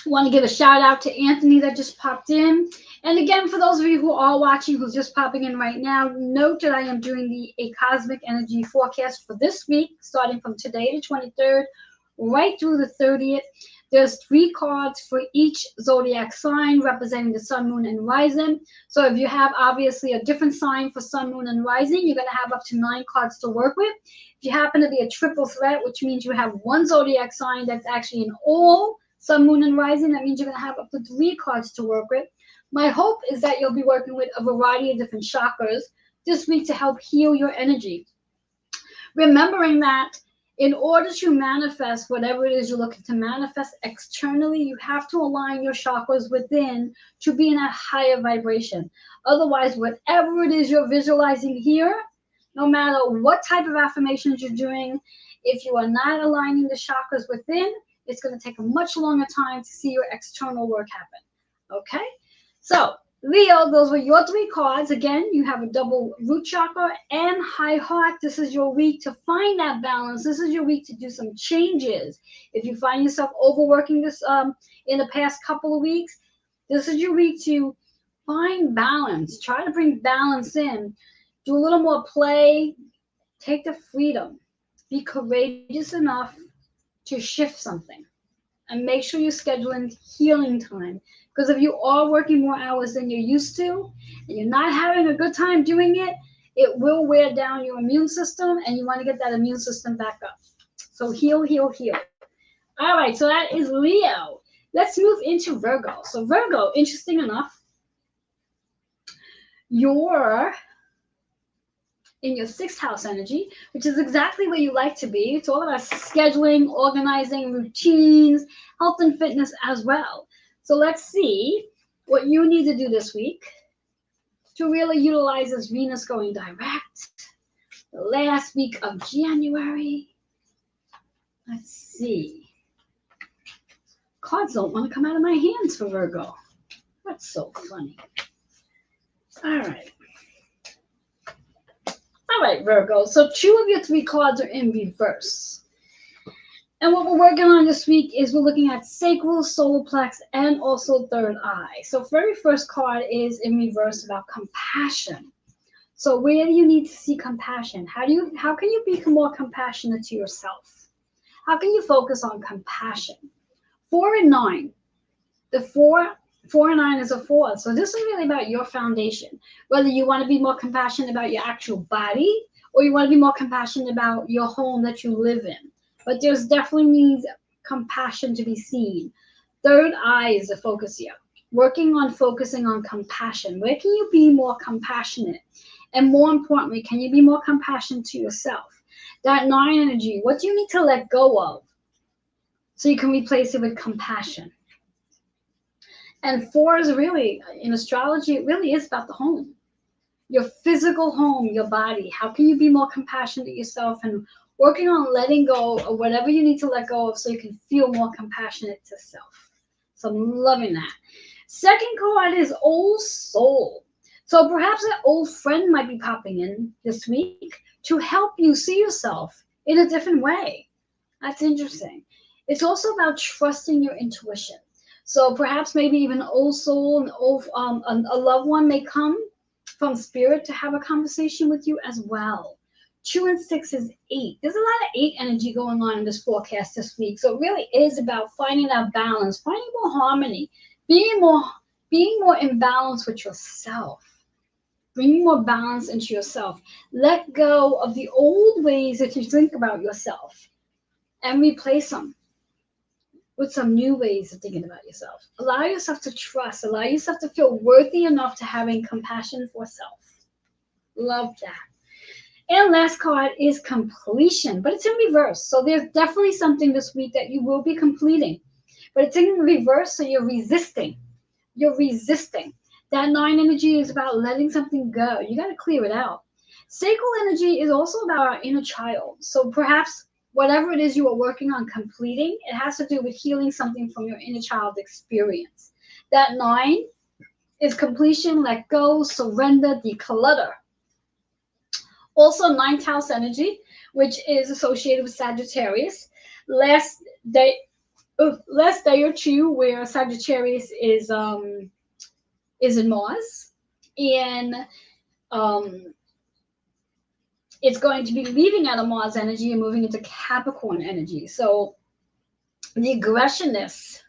Want to give a shout out to Anthony that just popped in. And again, for those of you who are watching, who's just popping in right now, note that I am doing a cosmic energy forecast for this week, starting from today, the 23rd, right through the 30th. There's 3 cards for each zodiac sign representing the sun, moon, and rising. So if you have obviously a different sign for sun, moon, and rising, you're going to have up to 9 cards to work with. If you happen to be a triple threat, which means you have one zodiac sign that's actually in all sun, moon, and rising, that means you're going to have up to 3 cards to work with. My hope is that you'll be working with a variety of different chakras this week to help heal your energy. Remembering that in order to manifest whatever it is you're looking to manifest externally, you have to align your chakras within to be in a higher vibration. Otherwise, whatever it is you're visualizing here, no matter what type of affirmations you're doing, if you are not aligning the chakras within, it's going to take a much longer time to see your external work happen. Okay? So, Leo, those were your 3 cards. Again, you have a double root chakra and high heart. This is your week to find that balance. This is your week to do some changes. If you find yourself overworking this in the past couple of weeks, this is your week to find balance. Try to bring balance in. Do a little more play. Take the freedom. Be courageous enough to shift something, and make sure you schedule in healing time, because if you are working more hours than you're used to and you're not having a good time doing it, it will wear down your immune system, and you want to get that immune system back up. So heal, heal, heal. All right, so that is Leo. Let's move into Virgo. So Virgo, interesting enough, you're in your 6th house energy, which is exactly where you like to be. It's all about scheduling, organizing, routines, health and fitness as well. So let's see what you need to do this week to really utilize this Venus going direct. The last week of January. Let's see. Cards don't want to come out of my hands for Virgo. That's so funny. All right. All right, Virgo. So 2 of your 3 cards are in reverse. And what we're working on this week is we're looking at sacral, solar plex, and also third eye. So very first card is in reverse about compassion. So where do you need to see compassion? How can you be more compassionate to yourself? How can you focus on compassion? 4 and 9. The 4 and 9 is a 4. So this is really about your foundation. Whether you want to be more compassionate about your actual body, or you want to be more compassionate about your home that you live in. But there's definitely needs compassion to be seen. Third eye is the focus here. Working on focusing on compassion. Where can you be more compassionate? And more importantly, can you be more compassionate to yourself? That 9 energy, what do you need to let go of so you can replace it with compassion? And 4 is really, in astrology, it really is about the home. Your physical home, your body. How can you be more compassionate to yourself and working on letting go of whatever you need to let go of so you can feel more compassionate to self. So I'm loving that. Second card is Old Soul. So perhaps an old friend might be popping in this week to help you see yourself in a different way. That's interesting. It's also about trusting your intuition. So perhaps maybe even an old soul, a loved one may come from spirit to have a conversation with you as well. 2 and 6 is 8. There's a lot of 8 energy going on in this forecast this week. So it really is about finding that balance, finding more harmony, being being more in balance with yourself, bringing more balance into yourself. Let go of the old ways that you think about yourself and replace them with some new ways of thinking about yourself. Allow yourself to trust. Allow yourself to feel worthy enough to having compassion for self. Love that. And last card is completion, but it's in reverse. So there's definitely something this week that you will be completing, but it's in reverse, so you're resisting. You're resisting. That 9 energy is about letting something go. You got to clear it out. Sacral energy is also about our inner child. So perhaps whatever it is you are working on completing, it has to do with healing something from your inner child experience. That 9 is completion, let go, surrender, declutter. Also 9th house energy, which is associated with Sagittarius. Last day or two where Sagittarius is in Mars, and it's going to be leaving out of Mars energy and moving into Capricorn energy. So the aggressiveness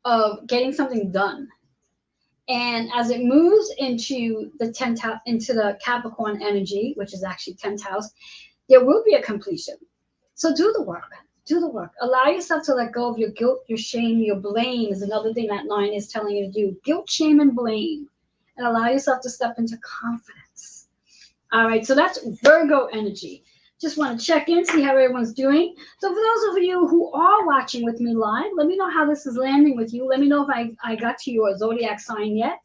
of getting something done. And as it moves into the 10th house, into the Capricorn energy, which is actually 10th house, there will be a completion. So do the work. Do the work. Allow yourself to let go of your guilt, your shame, your blame is another thing that 9 is telling you to do. Guilt, shame, and blame. And allow yourself to step into confidence. All right, so that's Virgo energy. Just want to check in, see how everyone's doing. So for those of you who are watching with me live, let me know how this is landing with you. Let me know if I got to your zodiac sign yet.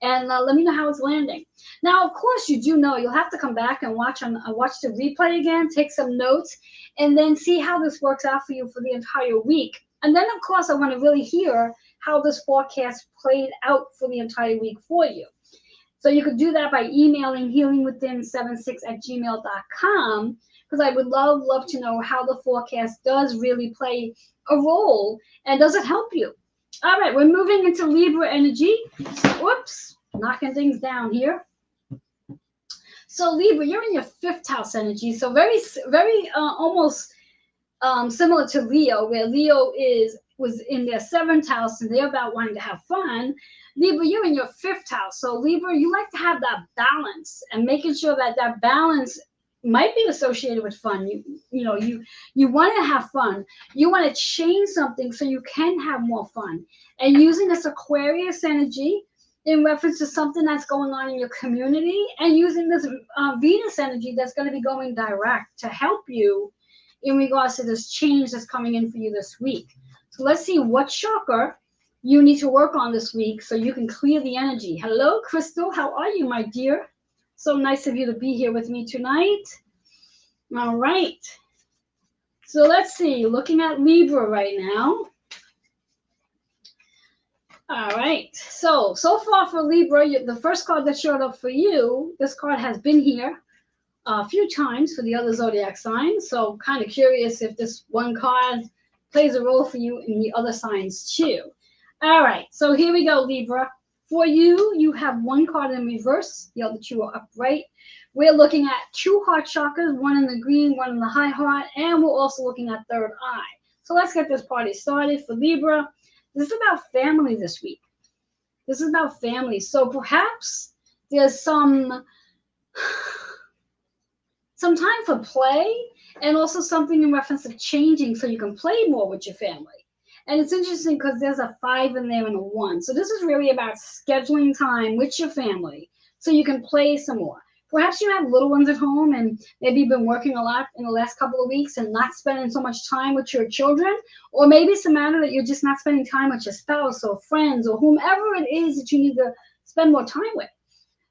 And let me know how it's landing. Now, of course, you do know you'll have to come back and watch the replay again, take some notes, and then see how this works out for you for the entire week. And then, of course, I want to really hear how this forecast played out for the entire week for you. So you could do that by emailing healingwithin76@gmail.com, because I would love to know how the forecast does really play a role, and does it help you? All right, we're moving into Libra energy. Whoops, knocking things down here. So Libra, you're in your 5th house energy. So very almost similar to Leo, where Leo was in their 7th house and they're about wanting to have fun. Libra, you're in your 5th house. So Libra, you like to have that balance, and making sure that that balance might be associated with fun. You want to have fun. You want to change something so you can have more fun. And using this Aquarius energy in reference to something that's going on in your community, and using this Venus energy that's going to be going direct to help you in regards to this change that's coming in for you this week. So let's see what chakra you need to work on this week so you can clear the energy. Hello, Crystal. How are you, my dear? So nice of you to be here with me tonight. All right. So let's see. Looking at Libra right now. All right. So far for Libra, the first card that showed up for you, this card has been here a few times for the other zodiac signs. So kind of curious if this one card plays a role for you in the other signs too. All right. So here we go, Libra. For you, you have one card in reverse. The other two are upright. We're looking at 2 heart chakras, one in the green, one in the high heart, and we're also looking at 3rd eye. So let's get this party started for Libra. This is about family this week. This is about family. So perhaps there's some time for play, and also something in reference to changing so you can play more with your family. And it's interesting because there's a 5 in there and a 1. So this is really about scheduling time with your family so you can play some more. Perhaps you have little ones at home, and maybe you've been working a lot in the last couple of weeks and not spending so much time with your children. Or maybe it's a matter that you're just not spending time with your spouse or friends or whomever it is that you need to spend more time with.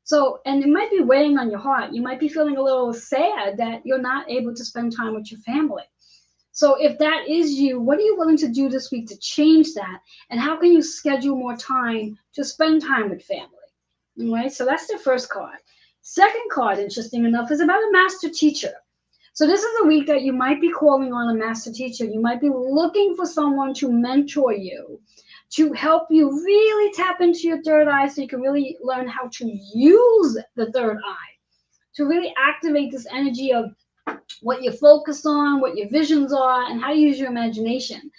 So, and it might be weighing on your heart. You might be feeling a little sad that you're not able to spend time with your family. So if that is you, what are you willing to do this week to change that? And how can you schedule more time to spend time with family? All right, so that's the first card. Second card, interesting enough, is about a master teacher. So this is a week that you might be calling on a master teacher. You might be looking for someone to mentor you, to help you really tap into your 3rd eye so you can really learn how to use the 3rd eye, to really activate this energy of what you're focused on, what your visions are, and how to use your imagination.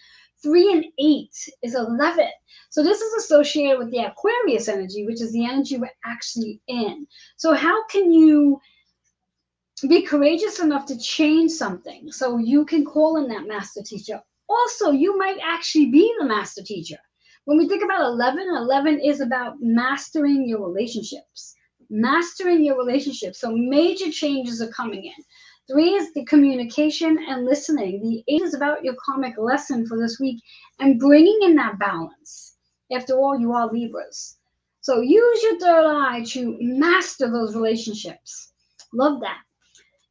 3 and 8 is 11. So this is associated with the Aquarius energy, which is the energy we're actually in. So how can you be courageous enough to change something so you can call in that master teacher? Also, you might actually be the master teacher. When we think about 11, 11 is about mastering your relationships. Mastering your relationships. So major changes are coming in. 3 is the communication and listening. The 8 is about your karmic lesson for this week and bringing in that balance. After all, you are Libras. So use your third eye to master those relationships. Love that.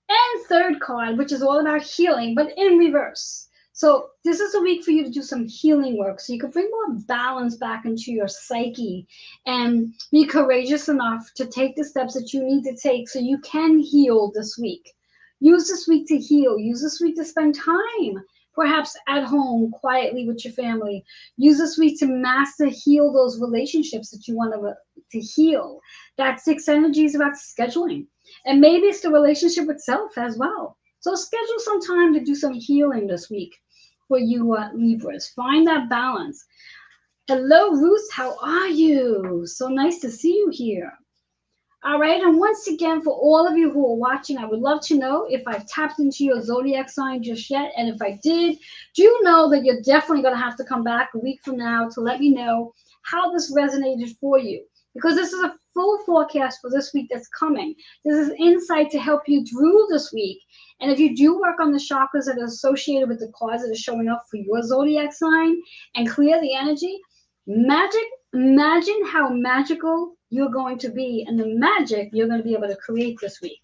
And third card, which is all about healing, but in reverse. So this is a week for you to do some healing work so you can bring more balance back into your psyche and be courageous enough to take the steps that you need to take so you can heal this week. Use this week to heal. Use this week to spend time, perhaps at home, quietly with your family. Use this week to master, heal those relationships that you want to heal. That 6 energy is about scheduling. And maybe it's the relationship itself as well. So schedule some time to do some healing this week for you Libras. Find that balance. Hello, Ruth. How are you? So nice to see you here. All right, and once again, for all of you who are watching, I would love to know if I've tapped into your zodiac sign just yet. And if I did, do know that you're definitely going to have to come back a week from now to let me know how this resonated for you. Because this is a full forecast for this week that's coming. This is insight to help you through this week. And if you do work on the chakras that are associated with the cards that are showing up for your zodiac sign and clear the energy, imagine how magical you're going to be and the magic you're going to be able to create this week.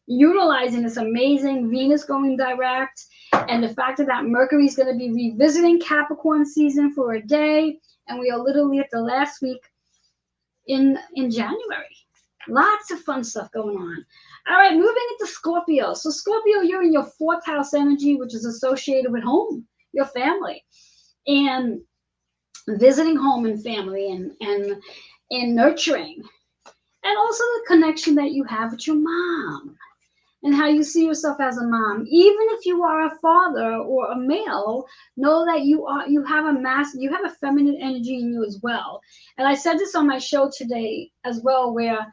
Utilizing this amazing Venus going direct and the fact that Mercury is going to be revisiting Capricorn season for a day. And we are literally at the last week in January. Lots of fun stuff going on. All right, moving into Scorpio. So Scorpio, you're in your 4th house energy, which is associated with home, your family, and visiting home and family and nurturing. And also the connection that you have with your mom and how you see yourself as a mom. Even if you are a father or a male, know that you have a feminine energy in you as well. And I said this on my show today as well, where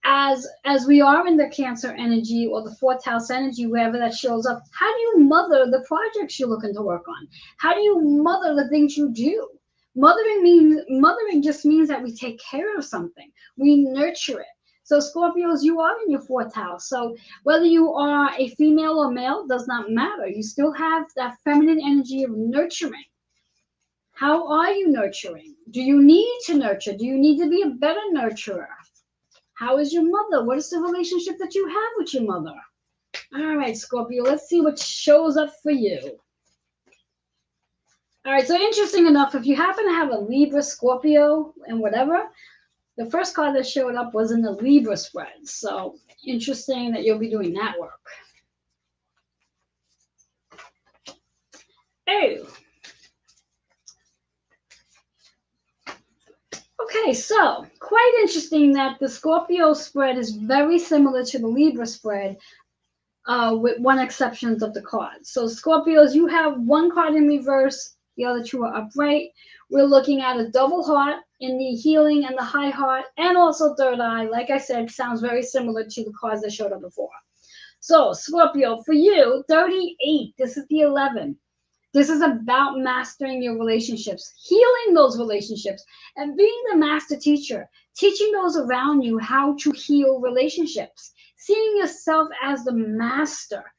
as we are in the Cancer energy or the 4th house energy, wherever that shows up, how do you mother the projects you're looking to work on? How do you mother the things you do? Mothering just means that we take care of something. We nurture it. So Scorpios, you are in your 4th house. So whether you are a female or male does not matter. You still have that feminine energy of nurturing. How are you nurturing? Do you need to nurture? Do you need to be a better nurturer? How is your mother? What is the relationship that you have with your mother? All right, Scorpio, let's see what shows up for you. All right, so interesting enough, if you happen to have a Libra, Scorpio, and whatever, the first card that showed up was in the Libra spread. So interesting that you'll be doing that work. Oh. Okay, so quite interesting that the Scorpio spread is very similar to the Libra spread, with one exception of the cards. So Scorpios, you have one card in reverse, the other 2 are upright. We're looking at a double heart in the healing and the high heart, and also third eye. Like I said, sounds very similar to the cards that showed up before. So Scorpio, for you, 38, this is the 11. This is about mastering your relationships, healing those relationships, and being the master teacher, teaching those around you how to heal relationships, seeing yourself as the master.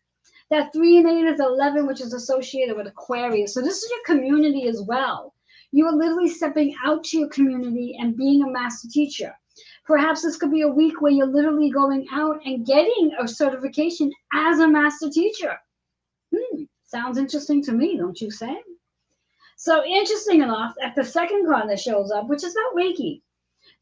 That 3 and 8 is 11, which is associated with Aquarius. So this is your community as well. You are literally stepping out to your community and being a master teacher. Perhaps this could be a week where you're literally going out and getting a certification as a master teacher. Sounds interesting to me, don't you say? So interesting enough, at the second card that shows up, which is about Reiki.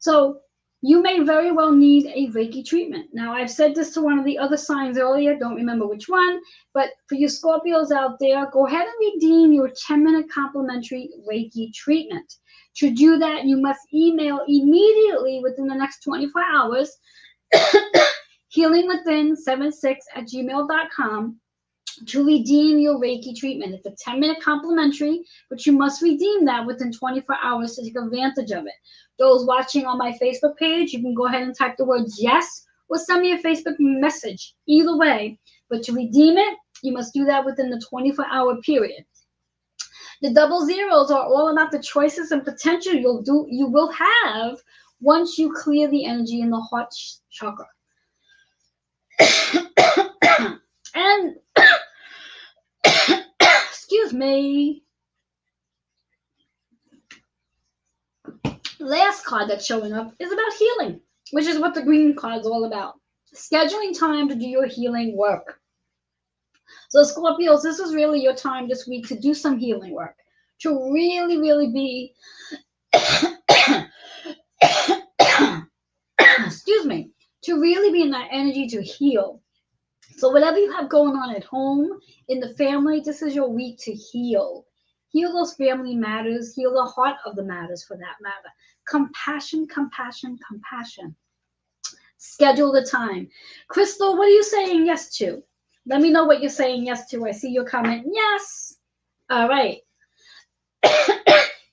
So you may very well need a Reiki treatment. Now, I've said this to one of the other signs earlier, don't remember which one, but for you Scorpios out there, go ahead and redeem your 10-minute complimentary Reiki treatment. To do that, you must email immediately within the next 24 hours, healingwithin76@gmail.com, to redeem your Reiki treatment. It's a 10-minute complimentary, but you must redeem that within 24 hours to take advantage of it. Those watching on my Facebook page, you can go ahead and type the words yes or send me a Facebook message. Either way, but to redeem it, you must do that within the 24-hour period. The double zeros are all about the choices and potential you will have once you clear the energy in the heart chakra. And excuse me. Last card that's showing up is about healing, which is what the green card is all about. Scheduling time to do your healing work. So Scorpios, this is really your time this week to do some healing work, to really, really be, excuse me, to really be in that energy to heal. So whatever you have going on at home, in the family, this is your week to heal. Heal those family matters, heal the heart of the matters for that matter. Compassion, compassion, compassion. Schedule the time. Crystal, what are you saying yes to? Let me know what you're saying yes to. I see your comment. Yes. All right.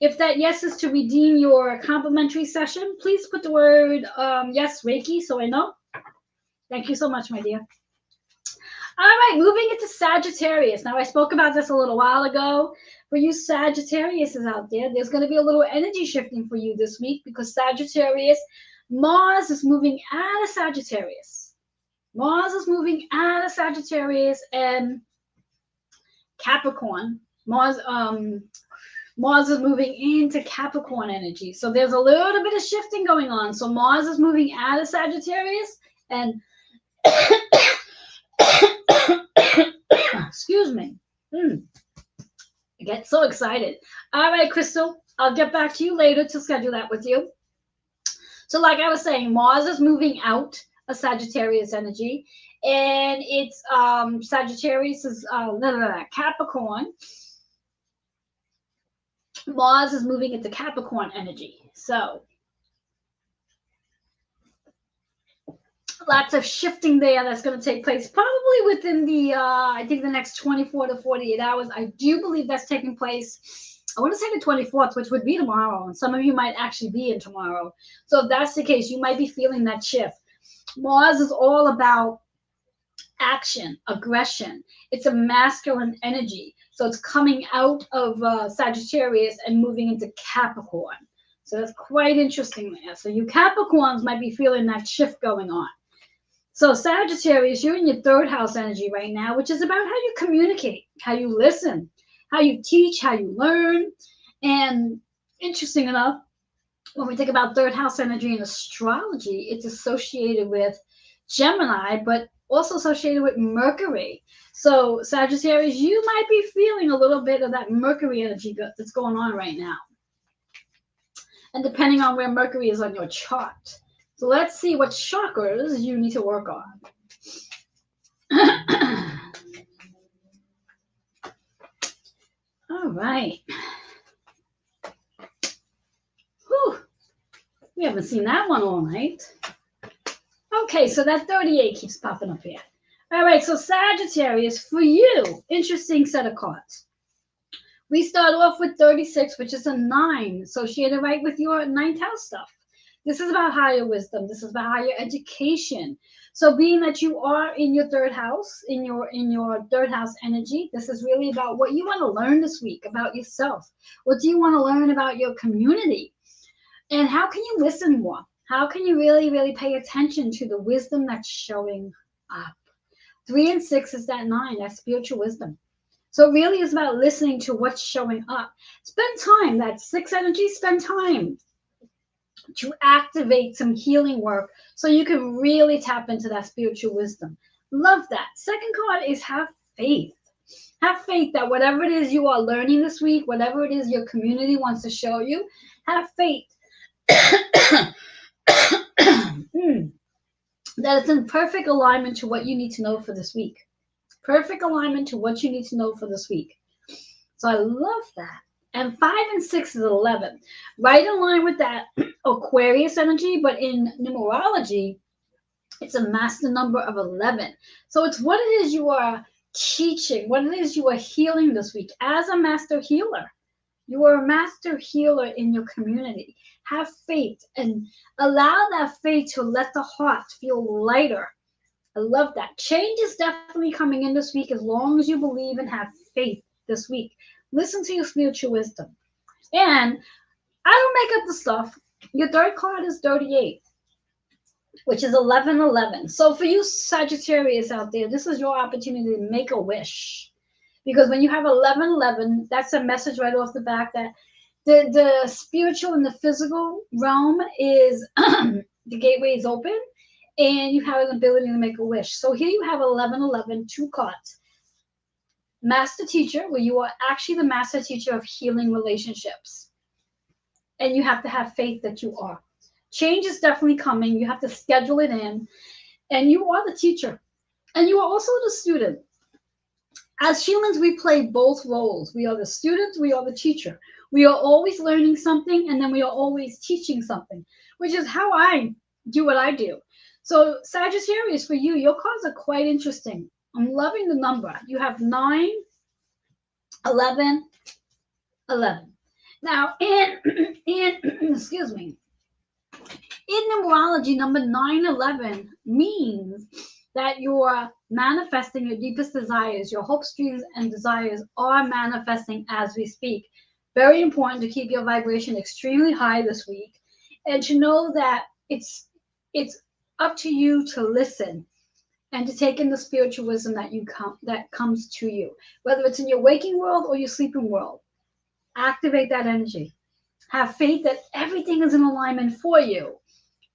If that yes is to redeem your complimentary session, please put the word yes, Reiki, so I know. Thank you so much, my dear. All right, moving into Sagittarius. Now, I spoke about this a little while ago. For you Sagittariuses out there, there's going to be a little energy shifting for you this week because Sagittarius, Mars is moving out of Sagittarius. Mars is moving out of Sagittarius and Capricorn. Mars is moving into Capricorn energy. So there's a little bit of shifting going on. So Mars is moving out of Sagittarius and excuse me. I get so excited. All right, Crystal, I'll get back to you later to schedule that with you. So like I was saying, Mars is moving out of Sagittarius energy, and it's Sagittarius is Capricorn. Mars is moving into Capricorn energy. So lots of shifting there that's going to take place probably within the, I think the next 24 to 48 hours. I do believe that's taking place. I want to say the 24th, which would be tomorrow. And some of you might actually be in tomorrow. So if that's the case, you might be feeling that shift. Mars is all about action, aggression. It's a masculine energy. So it's coming out of Sagittarius and moving into Capricorn. So that's quite interesting there. So you Capricorns might be feeling that shift going on. So Sagittarius, you're in your third house energy right now, which is about how you communicate, how you listen, how you teach, how you learn. And interesting enough, when we think about third house energy in astrology, it's associated with Gemini, but also associated with Mercury. So Sagittarius, you might be feeling a little bit of that Mercury energy that's going on right now. And depending on where Mercury is on your chart. So let's see what chakras you need to work on. All right. Whew. We haven't seen that one all night. Okay, so that 38 keeps popping up here. All right, so Sagittarius, for you, interesting set of cards. We start off with 36, which is a 9, associated right with your 9th house stuff. This is about higher wisdom. This is about higher education. So being that you are in your third house, in your third house energy, this is really about what you want to learn this week about yourself. What do you want to learn about your community? And how can you listen more? How can you really, really pay attention to the wisdom that's showing up? 3 and 6 is that 9, that's spiritual wisdom. So it really is about listening to what's showing up. Spend time, that 6 energy, spend time to activate some healing work so you can really tap into that spiritual wisdom. Love that. Second card is have faith. Have faith that whatever it is you are learning this week, whatever it is your community wants to show you, have faith that it's in perfect alignment to what you need to know for this week. Perfect alignment to what you need to know for this week. So I love that. And 5 and 6 is 11. Right in line with that Aquarius energy, but in numerology, it's a master number of 11. So it's what it is you are teaching, what it is you are healing this week as a master healer. You are a master healer in your community. Have faith and allow that faith to let the heart feel lighter. I love that. Change is definitely coming in this week as long as you believe and have faith this week. Listen to your spiritual wisdom. And I don't make up the stuff. Your third card is 38, which is 1111. So for you Sagittarius out there, this is your opportunity to make a wish. Because when you have 1111, that's a message right off the back that the spiritual and the physical realm is the gateway is open and you have an ability to make a wish. So here you have 1111, 2 cards. Master teacher, where you are actually the master teacher of healing relationships. And you have to have faith that you are. Change is definitely coming. You have to schedule it in. And you are the teacher. And you are also the student. As humans, we play both roles. We are the student, we are the teacher. We are always learning something, and then we are always teaching something, which is how I do what I do. So Sagittarius, for you, your cards are quite interesting. I'm loving the number. You have 9, 11, 11. Now, in excuse me, in numerology, number 911 means that you're manifesting your deepest desires, your hopes, dreams, and desires are manifesting as we speak. Very important to keep your vibration extremely high this week and to know that it's up to you to listen and to take in the spiritual wisdom that comes to you, whether it's in your waking world or your sleeping world. Activate that energy. Have faith that everything is in alignment for you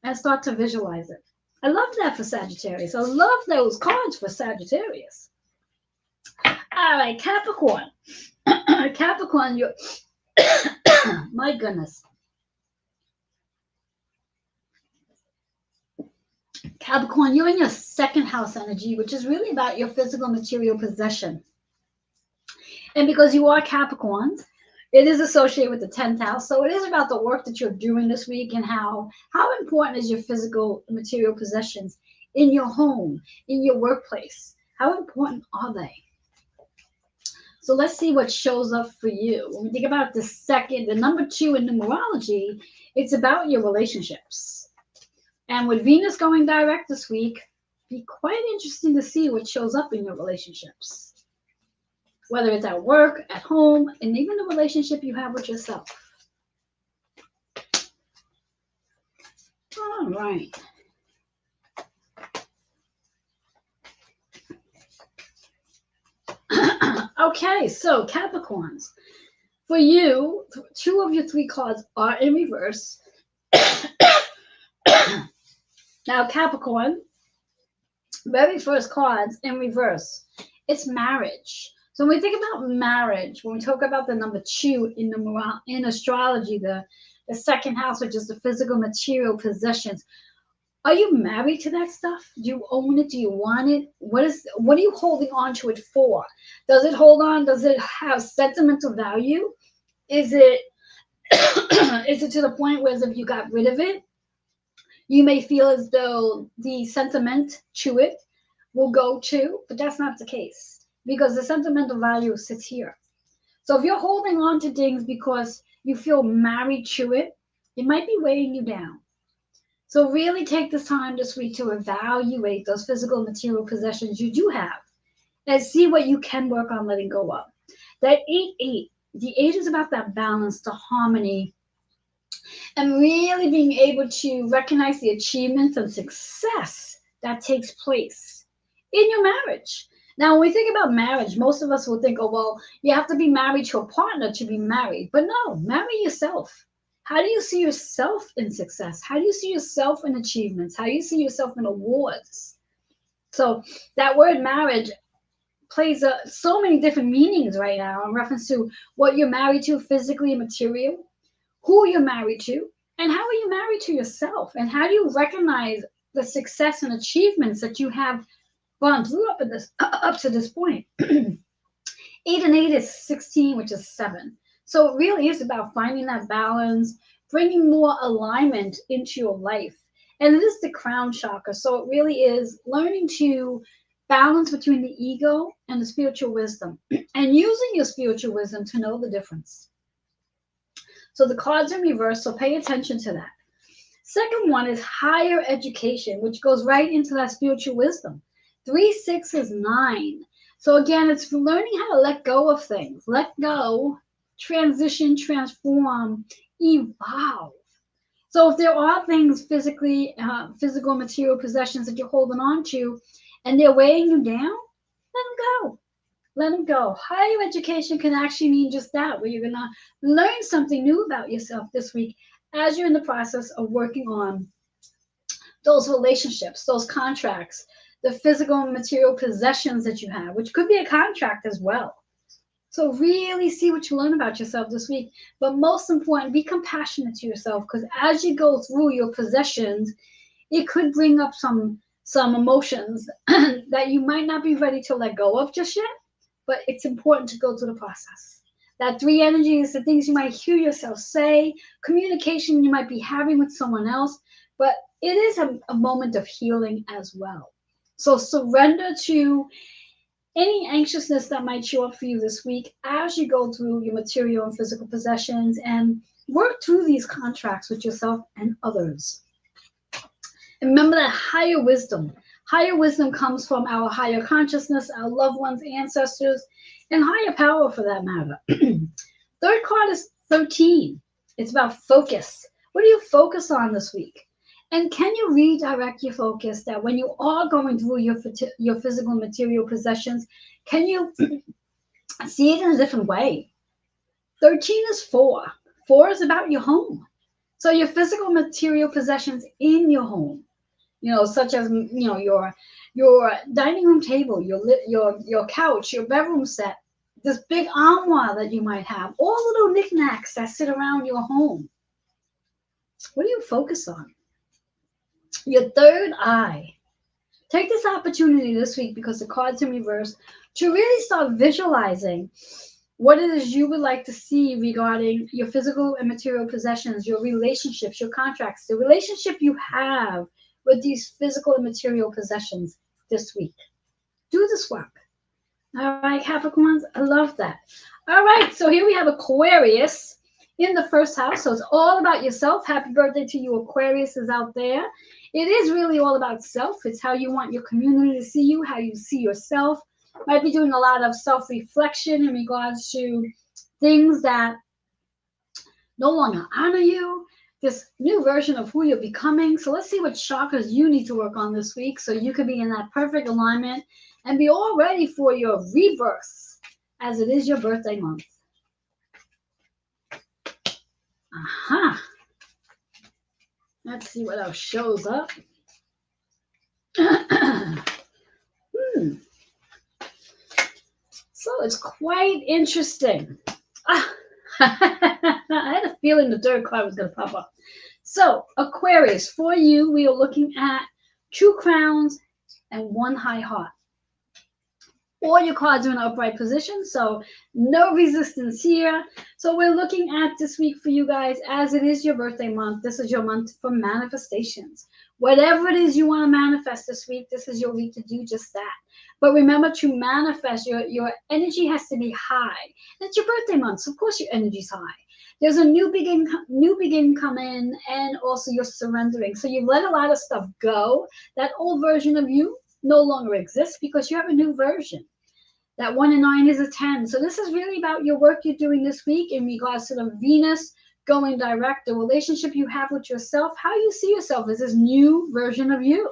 and start to visualize it. I love that for Sagittarius. I love those cards for Sagittarius. All right, Capricorn. Capricorn, you're... my goodness. Capricorn, you're in your second house energy, which is really about your physical material possession. And because you are Capricorns, it is associated with the 10th house. So it is about the work that you're doing this week and how important is your physical material possessions in your home, in your workplace. How important are they? So let's see what shows up for you. When we think about the number 2 in numerology, it's about your relationships. And with Venus going direct this week, it'd be quite interesting to see what shows up in your relationships. Whether it's at work, at home, and even the relationship you have with yourself. All right. Okay, so Capricorns. For you, 2 of your 3 cards are in reverse. Now, Capricorn, very first cards in reverse. It's marriage. So when we think about marriage, when we talk about the number 2 in astrology, the second house, which is the physical material possessions, are you married to that stuff? Do you own it? Do you want it? What are you holding on to it for? Does it hold on? Does it have sentimental value? Is it to the point where if you got rid of it, you may feel as though the sentiment to it will go too, but that's not the case. Because the sentimental value sits here. So if you're holding on to things because you feel married to it, it might be weighing you down. So really take this time this week to evaluate those physical material possessions you do have and see what you can work on letting go of. That 8-8, the 8 is about that balance, the harmony, and really being able to recognize the achievements and success that takes place in your marriage. Now, when we think about marriage, most of us will think, oh, well, you have to be married to a partner to be married. But no, marry yourself. How do you see yourself in success? How do you see yourself in achievements? How do you see yourself in awards? So that word marriage plays so many different meanings right now in reference to what you're married to physically and material, who you're married to, and how are you married to yourself? And how do you recognize the success and achievements that you have gone through up to this point? 8 and 8 is 16, which is 7. So it really is about finding that balance, bringing more alignment into your life. And it is the crown chakra. So it really is learning to balance between the ego and the spiritual wisdom, and using your spiritual wisdom to know the difference. So the cards in reverse, so pay attention to that. Second one is higher education, which goes right into that spiritual wisdom. 3, 6 is 9. So again, it's learning how to let go of things. Let go, transition, transform, evolve. So if there are things physical material possessions that you're holding on to, and they're weighing you down, let them go. Let them go. Higher education can actually mean just that, where you're going to learn something new about yourself this week as you're in the process of working on those relationships, those contracts, the physical and material possessions that you have, which could be a contract as well. So really see what you learn about yourself this week. But most important, be compassionate to yourself, because as you go through your possessions, it could bring up some emotions that you might not be ready to let go of just yet. But it's important to go through the process. That 3 energy is the things you might hear yourself say, communication you might be having with someone else, but it is a moment of healing as well. So surrender to any anxiousness that might show up for you this week as you go through your material and physical possessions, and work through these contracts with yourself and others. And remember that higher wisdom. Higher wisdom comes from our higher consciousness, our loved ones, ancestors, and higher power for that matter. Third card is 13. It's about focus. What do you focus on this week? And can you redirect your focus that when you are going through your physical and material possessions, can you see it in a different way? 13 is 4. 4 is about your home. So your physical material possessions in your home. Such as, your dining room table, your couch, your bedroom set, this big armoire that you might have, all little knickknacks that sit around your home. What do you focus on? Your third eye. Take this opportunity this week, because the cards in reverse, to really start visualizing what it is you would like to see regarding your physical and material possessions, your relationships, your contracts, the relationship you have with these physical and material possessions this week. Do this work. All right, Capricorns, I love that. All right, so here we have Aquarius in the first house. So it's all about yourself. Happy birthday to you, Aquarius is out there. It is really all about self. It's how you want your community to see you, how you see yourself. Might be doing a lot of self-reflection in regards to things that no longer honor you, this new version of who you're becoming. So let's see what chakras you need to work on this week so you can be in that perfect alignment and be all ready for your rebirth, as it is your birthday month. Let's see what else shows up. So it's quite interesting. I had a feeling the third card was going to pop up. So Aquarius, for you, we are looking at 2 crowns and 1 high heart. All your cards are in upright position, so no resistance here. So we're looking at this week for you guys, as it is your birthday month. This is your month for manifestations. Whatever it is you want to manifest this week, this is your week to do just that. But remember, to manifest, your energy has to be high. It's your birthday month, so of course your energy's high. There's a new begin come in, and also you're surrendering. So you've let a lot of stuff go. That old version of you no longer exists because you have a new version. That 1 and 9 is a 10. So this is really about your work you're doing this week in regards to the Venus going direct, the relationship you have with yourself, how you see yourself as this new version of you.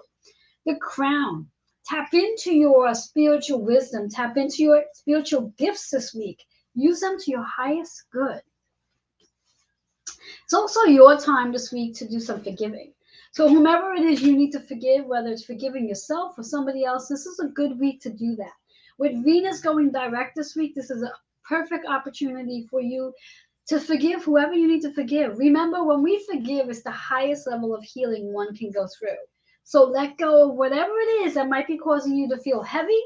The crown. Tap into your spiritual wisdom. Tap into your spiritual gifts this week. Use them to your highest good. It's also your time this week to do some forgiving. So whomever it is you need to forgive, whether it's forgiving yourself or somebody else, this is a good week to do that. With Venus going direct this week, this is a perfect opportunity for you to forgive whoever you need to forgive. Remember, when we forgive, it's the highest level of healing one can go through. So let go of whatever it is that might be causing you to feel heavy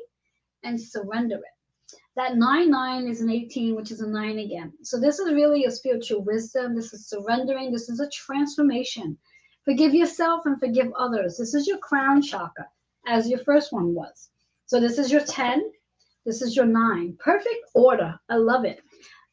and surrender it. That 9-9 is an 18, which is a 9 again. So this is really a spiritual wisdom. This is surrendering. This is a transformation. Forgive yourself and forgive others. This is your crown chakra, as your first one was. So this is your 10. This is your 9. Perfect order. I love it.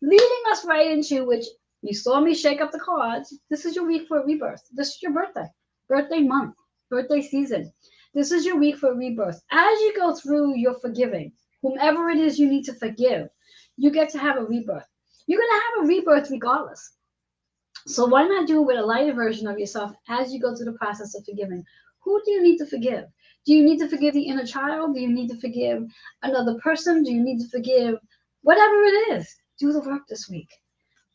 Leading us right into, which you saw me shake up the cards. This is your week for rebirth. This is your birthday month, birthday season. This is your week for rebirth. As you go through your forgiving, whomever it is you need to forgive, you get to have a rebirth. You're going to have a rebirth regardless. So why not do it with a lighter version of yourself as you go through the process of forgiving? Who do you need to forgive? Do you need to forgive the inner child? Do you need to forgive another person? Do you need to forgive whatever it is? Do the work this week.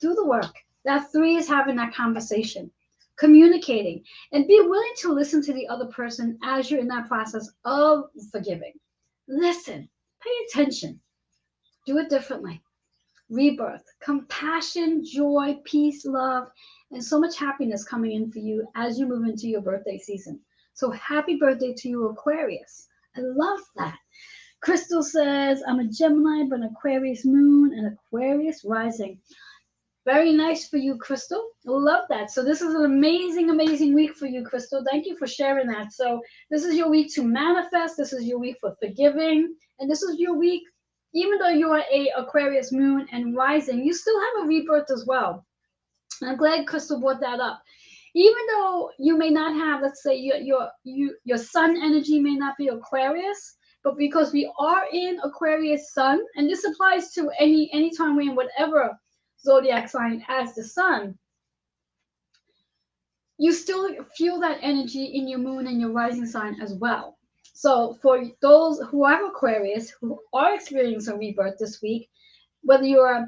Do the work. That 3 is having that conversation, communicating, and be willing to listen to the other person as you're in that process of forgiving. Listen, pay attention, do it differently. Rebirth, compassion, joy, peace, love, and so much happiness coming in for you as you move into your birthday season. So happy birthday to you, Aquarius. I love that. Crystal says, I'm a Gemini, but an Aquarius moon and Aquarius rising. Very nice for you, Crystal. I love that. So this is an amazing, amazing week for you, Crystal. Thank you for sharing that. So this is your week to manifest. This is your week for forgiving. And this is your week, even though you are a Aquarius moon and rising, you still have a rebirth as well. And I'm glad Crystal brought that up. Even though you may not have, let's say, your sun energy may not be Aquarius, but because we are in Aquarius sun, and this applies to any time we're in whatever zodiac sign as the sun, you still feel that energy in your moon and your rising sign as well. So for those who are Aquarius, who are experiencing rebirth this week, whether you're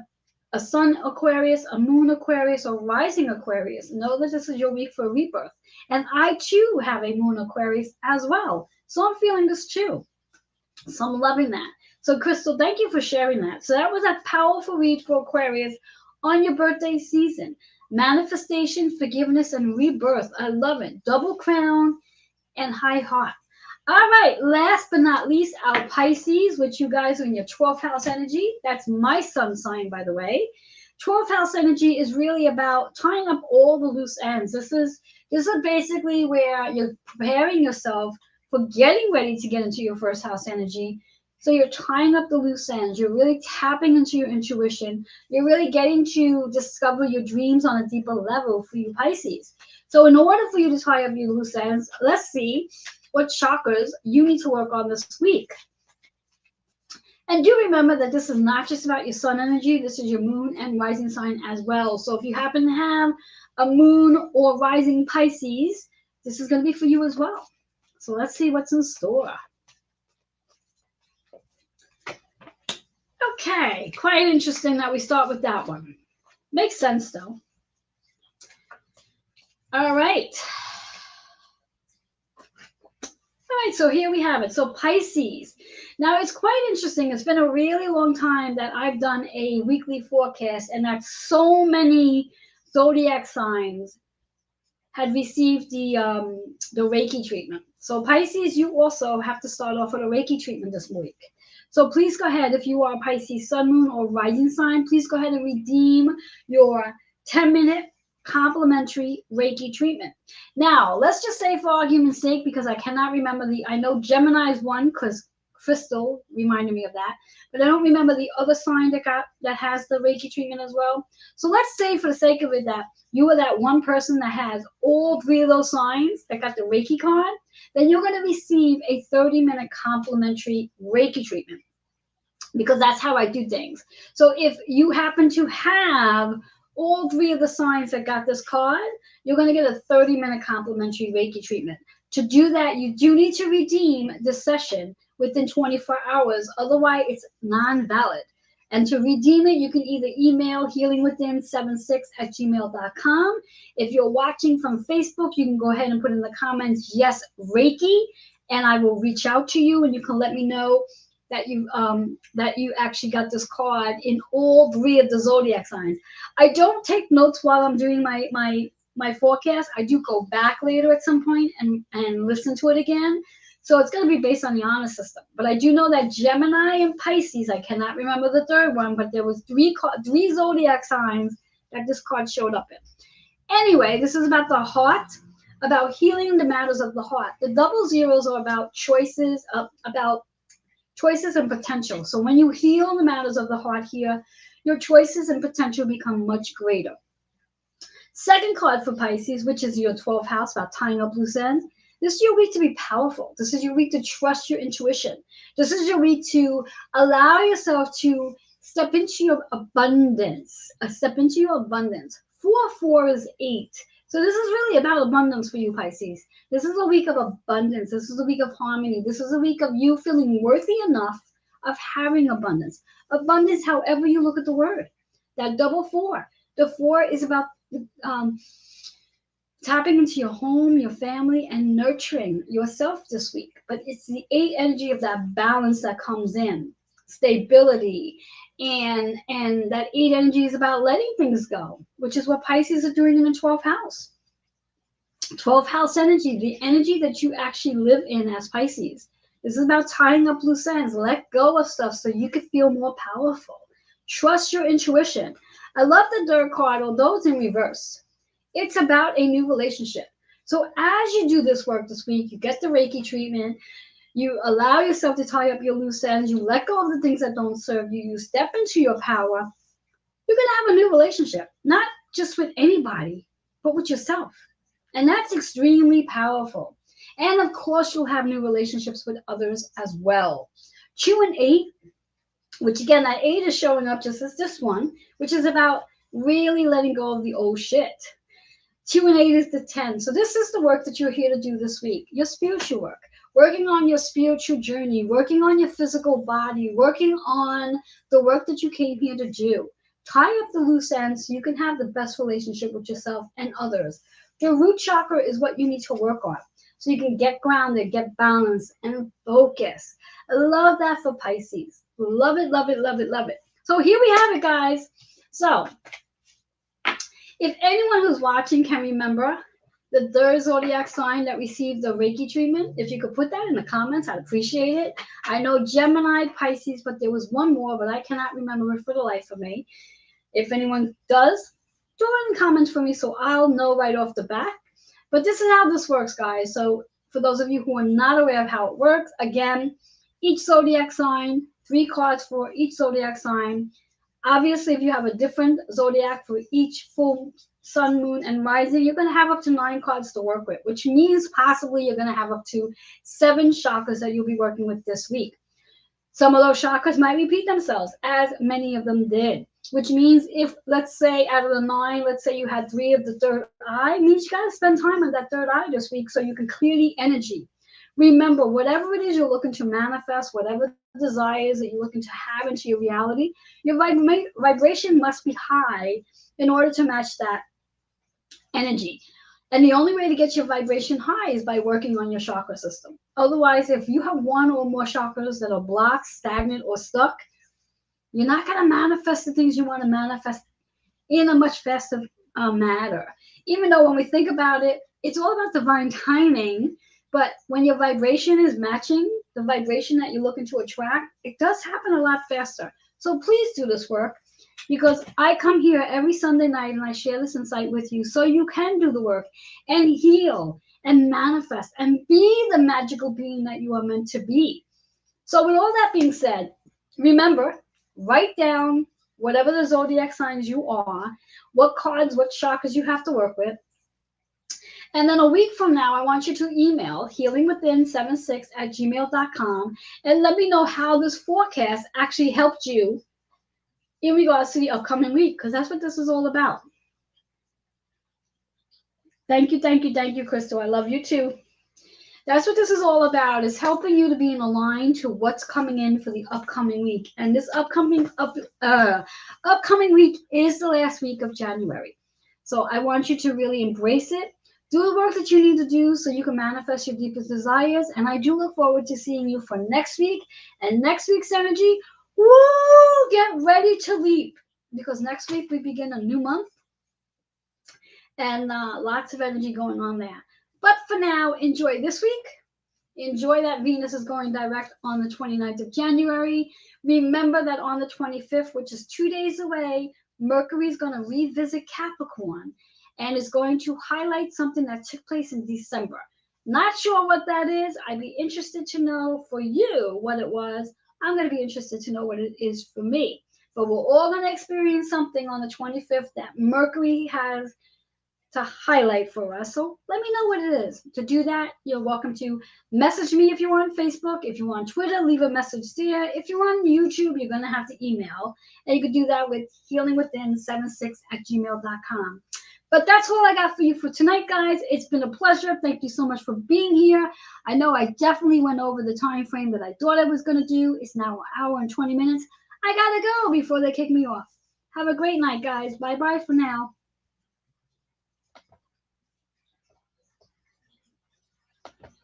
a sun Aquarius, a moon Aquarius, or rising Aquarius, know that this is your week for rebirth. And I too have a moon Aquarius as well. So I'm feeling this too. So I'm loving that. So Crystal, thank you for sharing that. So that was a powerful read for Aquarius on your birthday season. Manifestation, forgiveness, and rebirth. I love it. Double crown and high heart. All right, last but not least, our Pisces, which you guys are in your 12th house energy. That's my sun sign, by the way. 12th house energy is really about tying up all the loose ends. This is basically where you're preparing yourself for getting ready to get into your first house energy. So you're tying up the loose ends. You're really tapping into your intuition. You're really getting to discover your dreams on a deeper level for you Pisces. So in order for you to tie up your loose ends, let's see what chakras you need to work on this week. And do remember that this is not just about your sun energy. This is your moon and rising sign as well. So if you happen to have a moon or rising Pisces, this is going to be for you as well. So let's see what's in store. Okay, quite interesting that we start with that one. Makes sense though. All right. All right, so here we have it. So Pisces. Now it's quite interesting. It's been a really long time that I've done a weekly forecast, and that so many zodiac signs had received the Reiki treatment. So Pisces, you also have to start off with a Reiki treatment this week. So please go ahead, if you are Pisces sun, moon, or rising sign, please go ahead and redeem your 10-minute complimentary Reiki treatment. Now, let's just say for argument's sake, because I cannot remember I know Gemini is one because Crystal reminded me of that, but I don't remember the other sign that has the Reiki treatment as well. So let's say for the sake of it that you are that one person that has all 3 of those signs that got the Reiki card, then you're going to receive a 30-minute complimentary Reiki treatment, because that's how I do things. So if you happen to have all 3 of the signs that got this card, you're going to get a 30-minute complimentary Reiki treatment. To do that, you do need to redeem the session within 24 hours. Otherwise, it's non-valid. And to redeem it, you can either email healingwithin76@gmail.com. If you're watching from Facebook, you can go ahead and put in the comments, yes, Reiki, and I will reach out to you, and you can let me know that you actually got this card in all 3 of the zodiac signs. I don't take notes while I'm doing my forecast. I do go back later at some point and listen to it again. So it's going to be based on the honor system. But I do know that Gemini and Pisces, I cannot remember the third one, but there was 3 zodiac signs that this card showed up in. Anyway, this is about the heart, about healing the matters of the heart. The double zeros are about choices, about choices and potential. So when you heal the matters of the heart here, your choices and potential become much greater. Second card for Pisces, which is your 12th house, about tying up loose ends. This is your week to be powerful. This is your week to trust your intuition. This is your week to allow yourself to step into your abundance. Step into your abundance. 4 is 8. So this is really about abundance for you, Pisces. This is a week of abundance. This is a week of harmony. This is a week of you feeling worthy enough of having abundance. Abundance, however you look at the word. That double 4. The 4 is about tapping into your home, your family, and nurturing yourself this week. But it's the 8 energy of that balance that comes in, stability, and that 8 energy is about letting things go, which is what Pisces are doing in the 12th house. 12th house energy, the energy that you actually live in as Pisces. This is about tying up loose ends. Let go of stuff so you can feel more powerful. Trust your intuition. I love the third card, although it's in reverse. It's about a new relationship. So as you do this work this week, you get the Reiki treatment, you allow yourself to tie up your loose ends, you let go of the things that don't serve you, you step into your power, you're going to have a new relationship, not just with anybody, but with yourself. And that's extremely powerful. And of course, you'll have new relationships with others as well. 2 and 8, which again, that 8 is showing up just as this one, which is about really letting go of the old shit. 2 and 8 is the 10. So this is the work that you're here to do this week. Your spiritual work, working on your spiritual journey, working on your physical body, working on the work that you came here to do. Tie up the loose ends so you can have the best relationship with yourself and others. The root chakra is what you need to work on so you can get grounded, get balanced, and focus. I love that for Pisces. Love it, love it, love it, love it. So here we have it, guys. So if anyone who's watching can remember the third zodiac sign that received the Reiki treatment, if you could put that in the comments, I'd appreciate it. I know Gemini, Pisces, but there was one more, but I cannot remember it for the life of me. If anyone does, throw it in the comments for me so I'll know right off the bat. But this is how this works, guys. So for those of you who are not aware of how it works, again, each zodiac sign, 3 cards for each zodiac sign. Obviously, if you have a different zodiac for each full sun, moon, and rising, you're going to have up to 9 cards to work with, which means possibly you're going to have up to 7 chakras that you'll be working with this week. Some of those chakras might repeat themselves, as many of them did, which means if, let's say, out of the 9, let's say you had 3 of the third eye, means you got to spend time on that third eye this week so you can clear the energy. Remember, whatever it is you're looking to manifest, whatever desires that you're looking to have into your reality, your vibration must be high in order to match that energy. And the only way to get your vibration high is by working on your chakra system. Otherwise, if you have 1 or more chakras that are blocked, stagnant, or stuck, you're not going to manifest the things you want to manifest in a much faster manner. Even though when we think about it, it's all about divine timing. But when your vibration is matching the vibration that you're looking to attract, it does happen a lot faster. So please do this work, because I come here every Sunday night and I share this insight with you so you can do the work and heal and manifest and be the magical being that you are meant to be. So with all that being said, remember, write down whatever the zodiac signs you are, what cards, what chakras you have to work with. And then a week from now, I want you to email healingwithin76@gmail.com and let me know how this forecast actually helped you in regards to the upcoming week, because that's what this is all about. Thank you, thank you, thank you, Crystal. I love you too. That's what this is all about, is helping you to be in line to what's coming in for the upcoming week. And this upcoming week is the last week of January. So I want you to really embrace it. Do the work that you need to do so you can manifest your deepest desires. And I do look forward to seeing you for next week. And next week's energy, woo, get ready to leap. Because next week we begin a new month. And lots of energy going on there. But for now, enjoy this week. Enjoy that Venus is going direct on the 29th of January. Remember that on the 25th, which is 2 days away, Mercury is going to revisit Capricorn and is going to highlight something that took place in December. Not sure what that is. I'd be interested to know for you what it was. I'm going to be interested to know what it is for me. But we're all going to experience something on the 25th that Mercury has to highlight for us. So let me know what it is. To do that, you're welcome to message me if you're on Facebook. If you're on Twitter, leave a message there. If you're on YouTube, you're going to have to email. And you can do that with healingwithin76@gmail.com. But that's all I got for you for tonight, guys. It's been a pleasure. Thank you so much for being here. I know I definitely went over the time frame that I thought I was going to do. It's now 1 hour and 20 minutes. I got to go before they kick me off. Have a great night, guys. Bye-bye for now.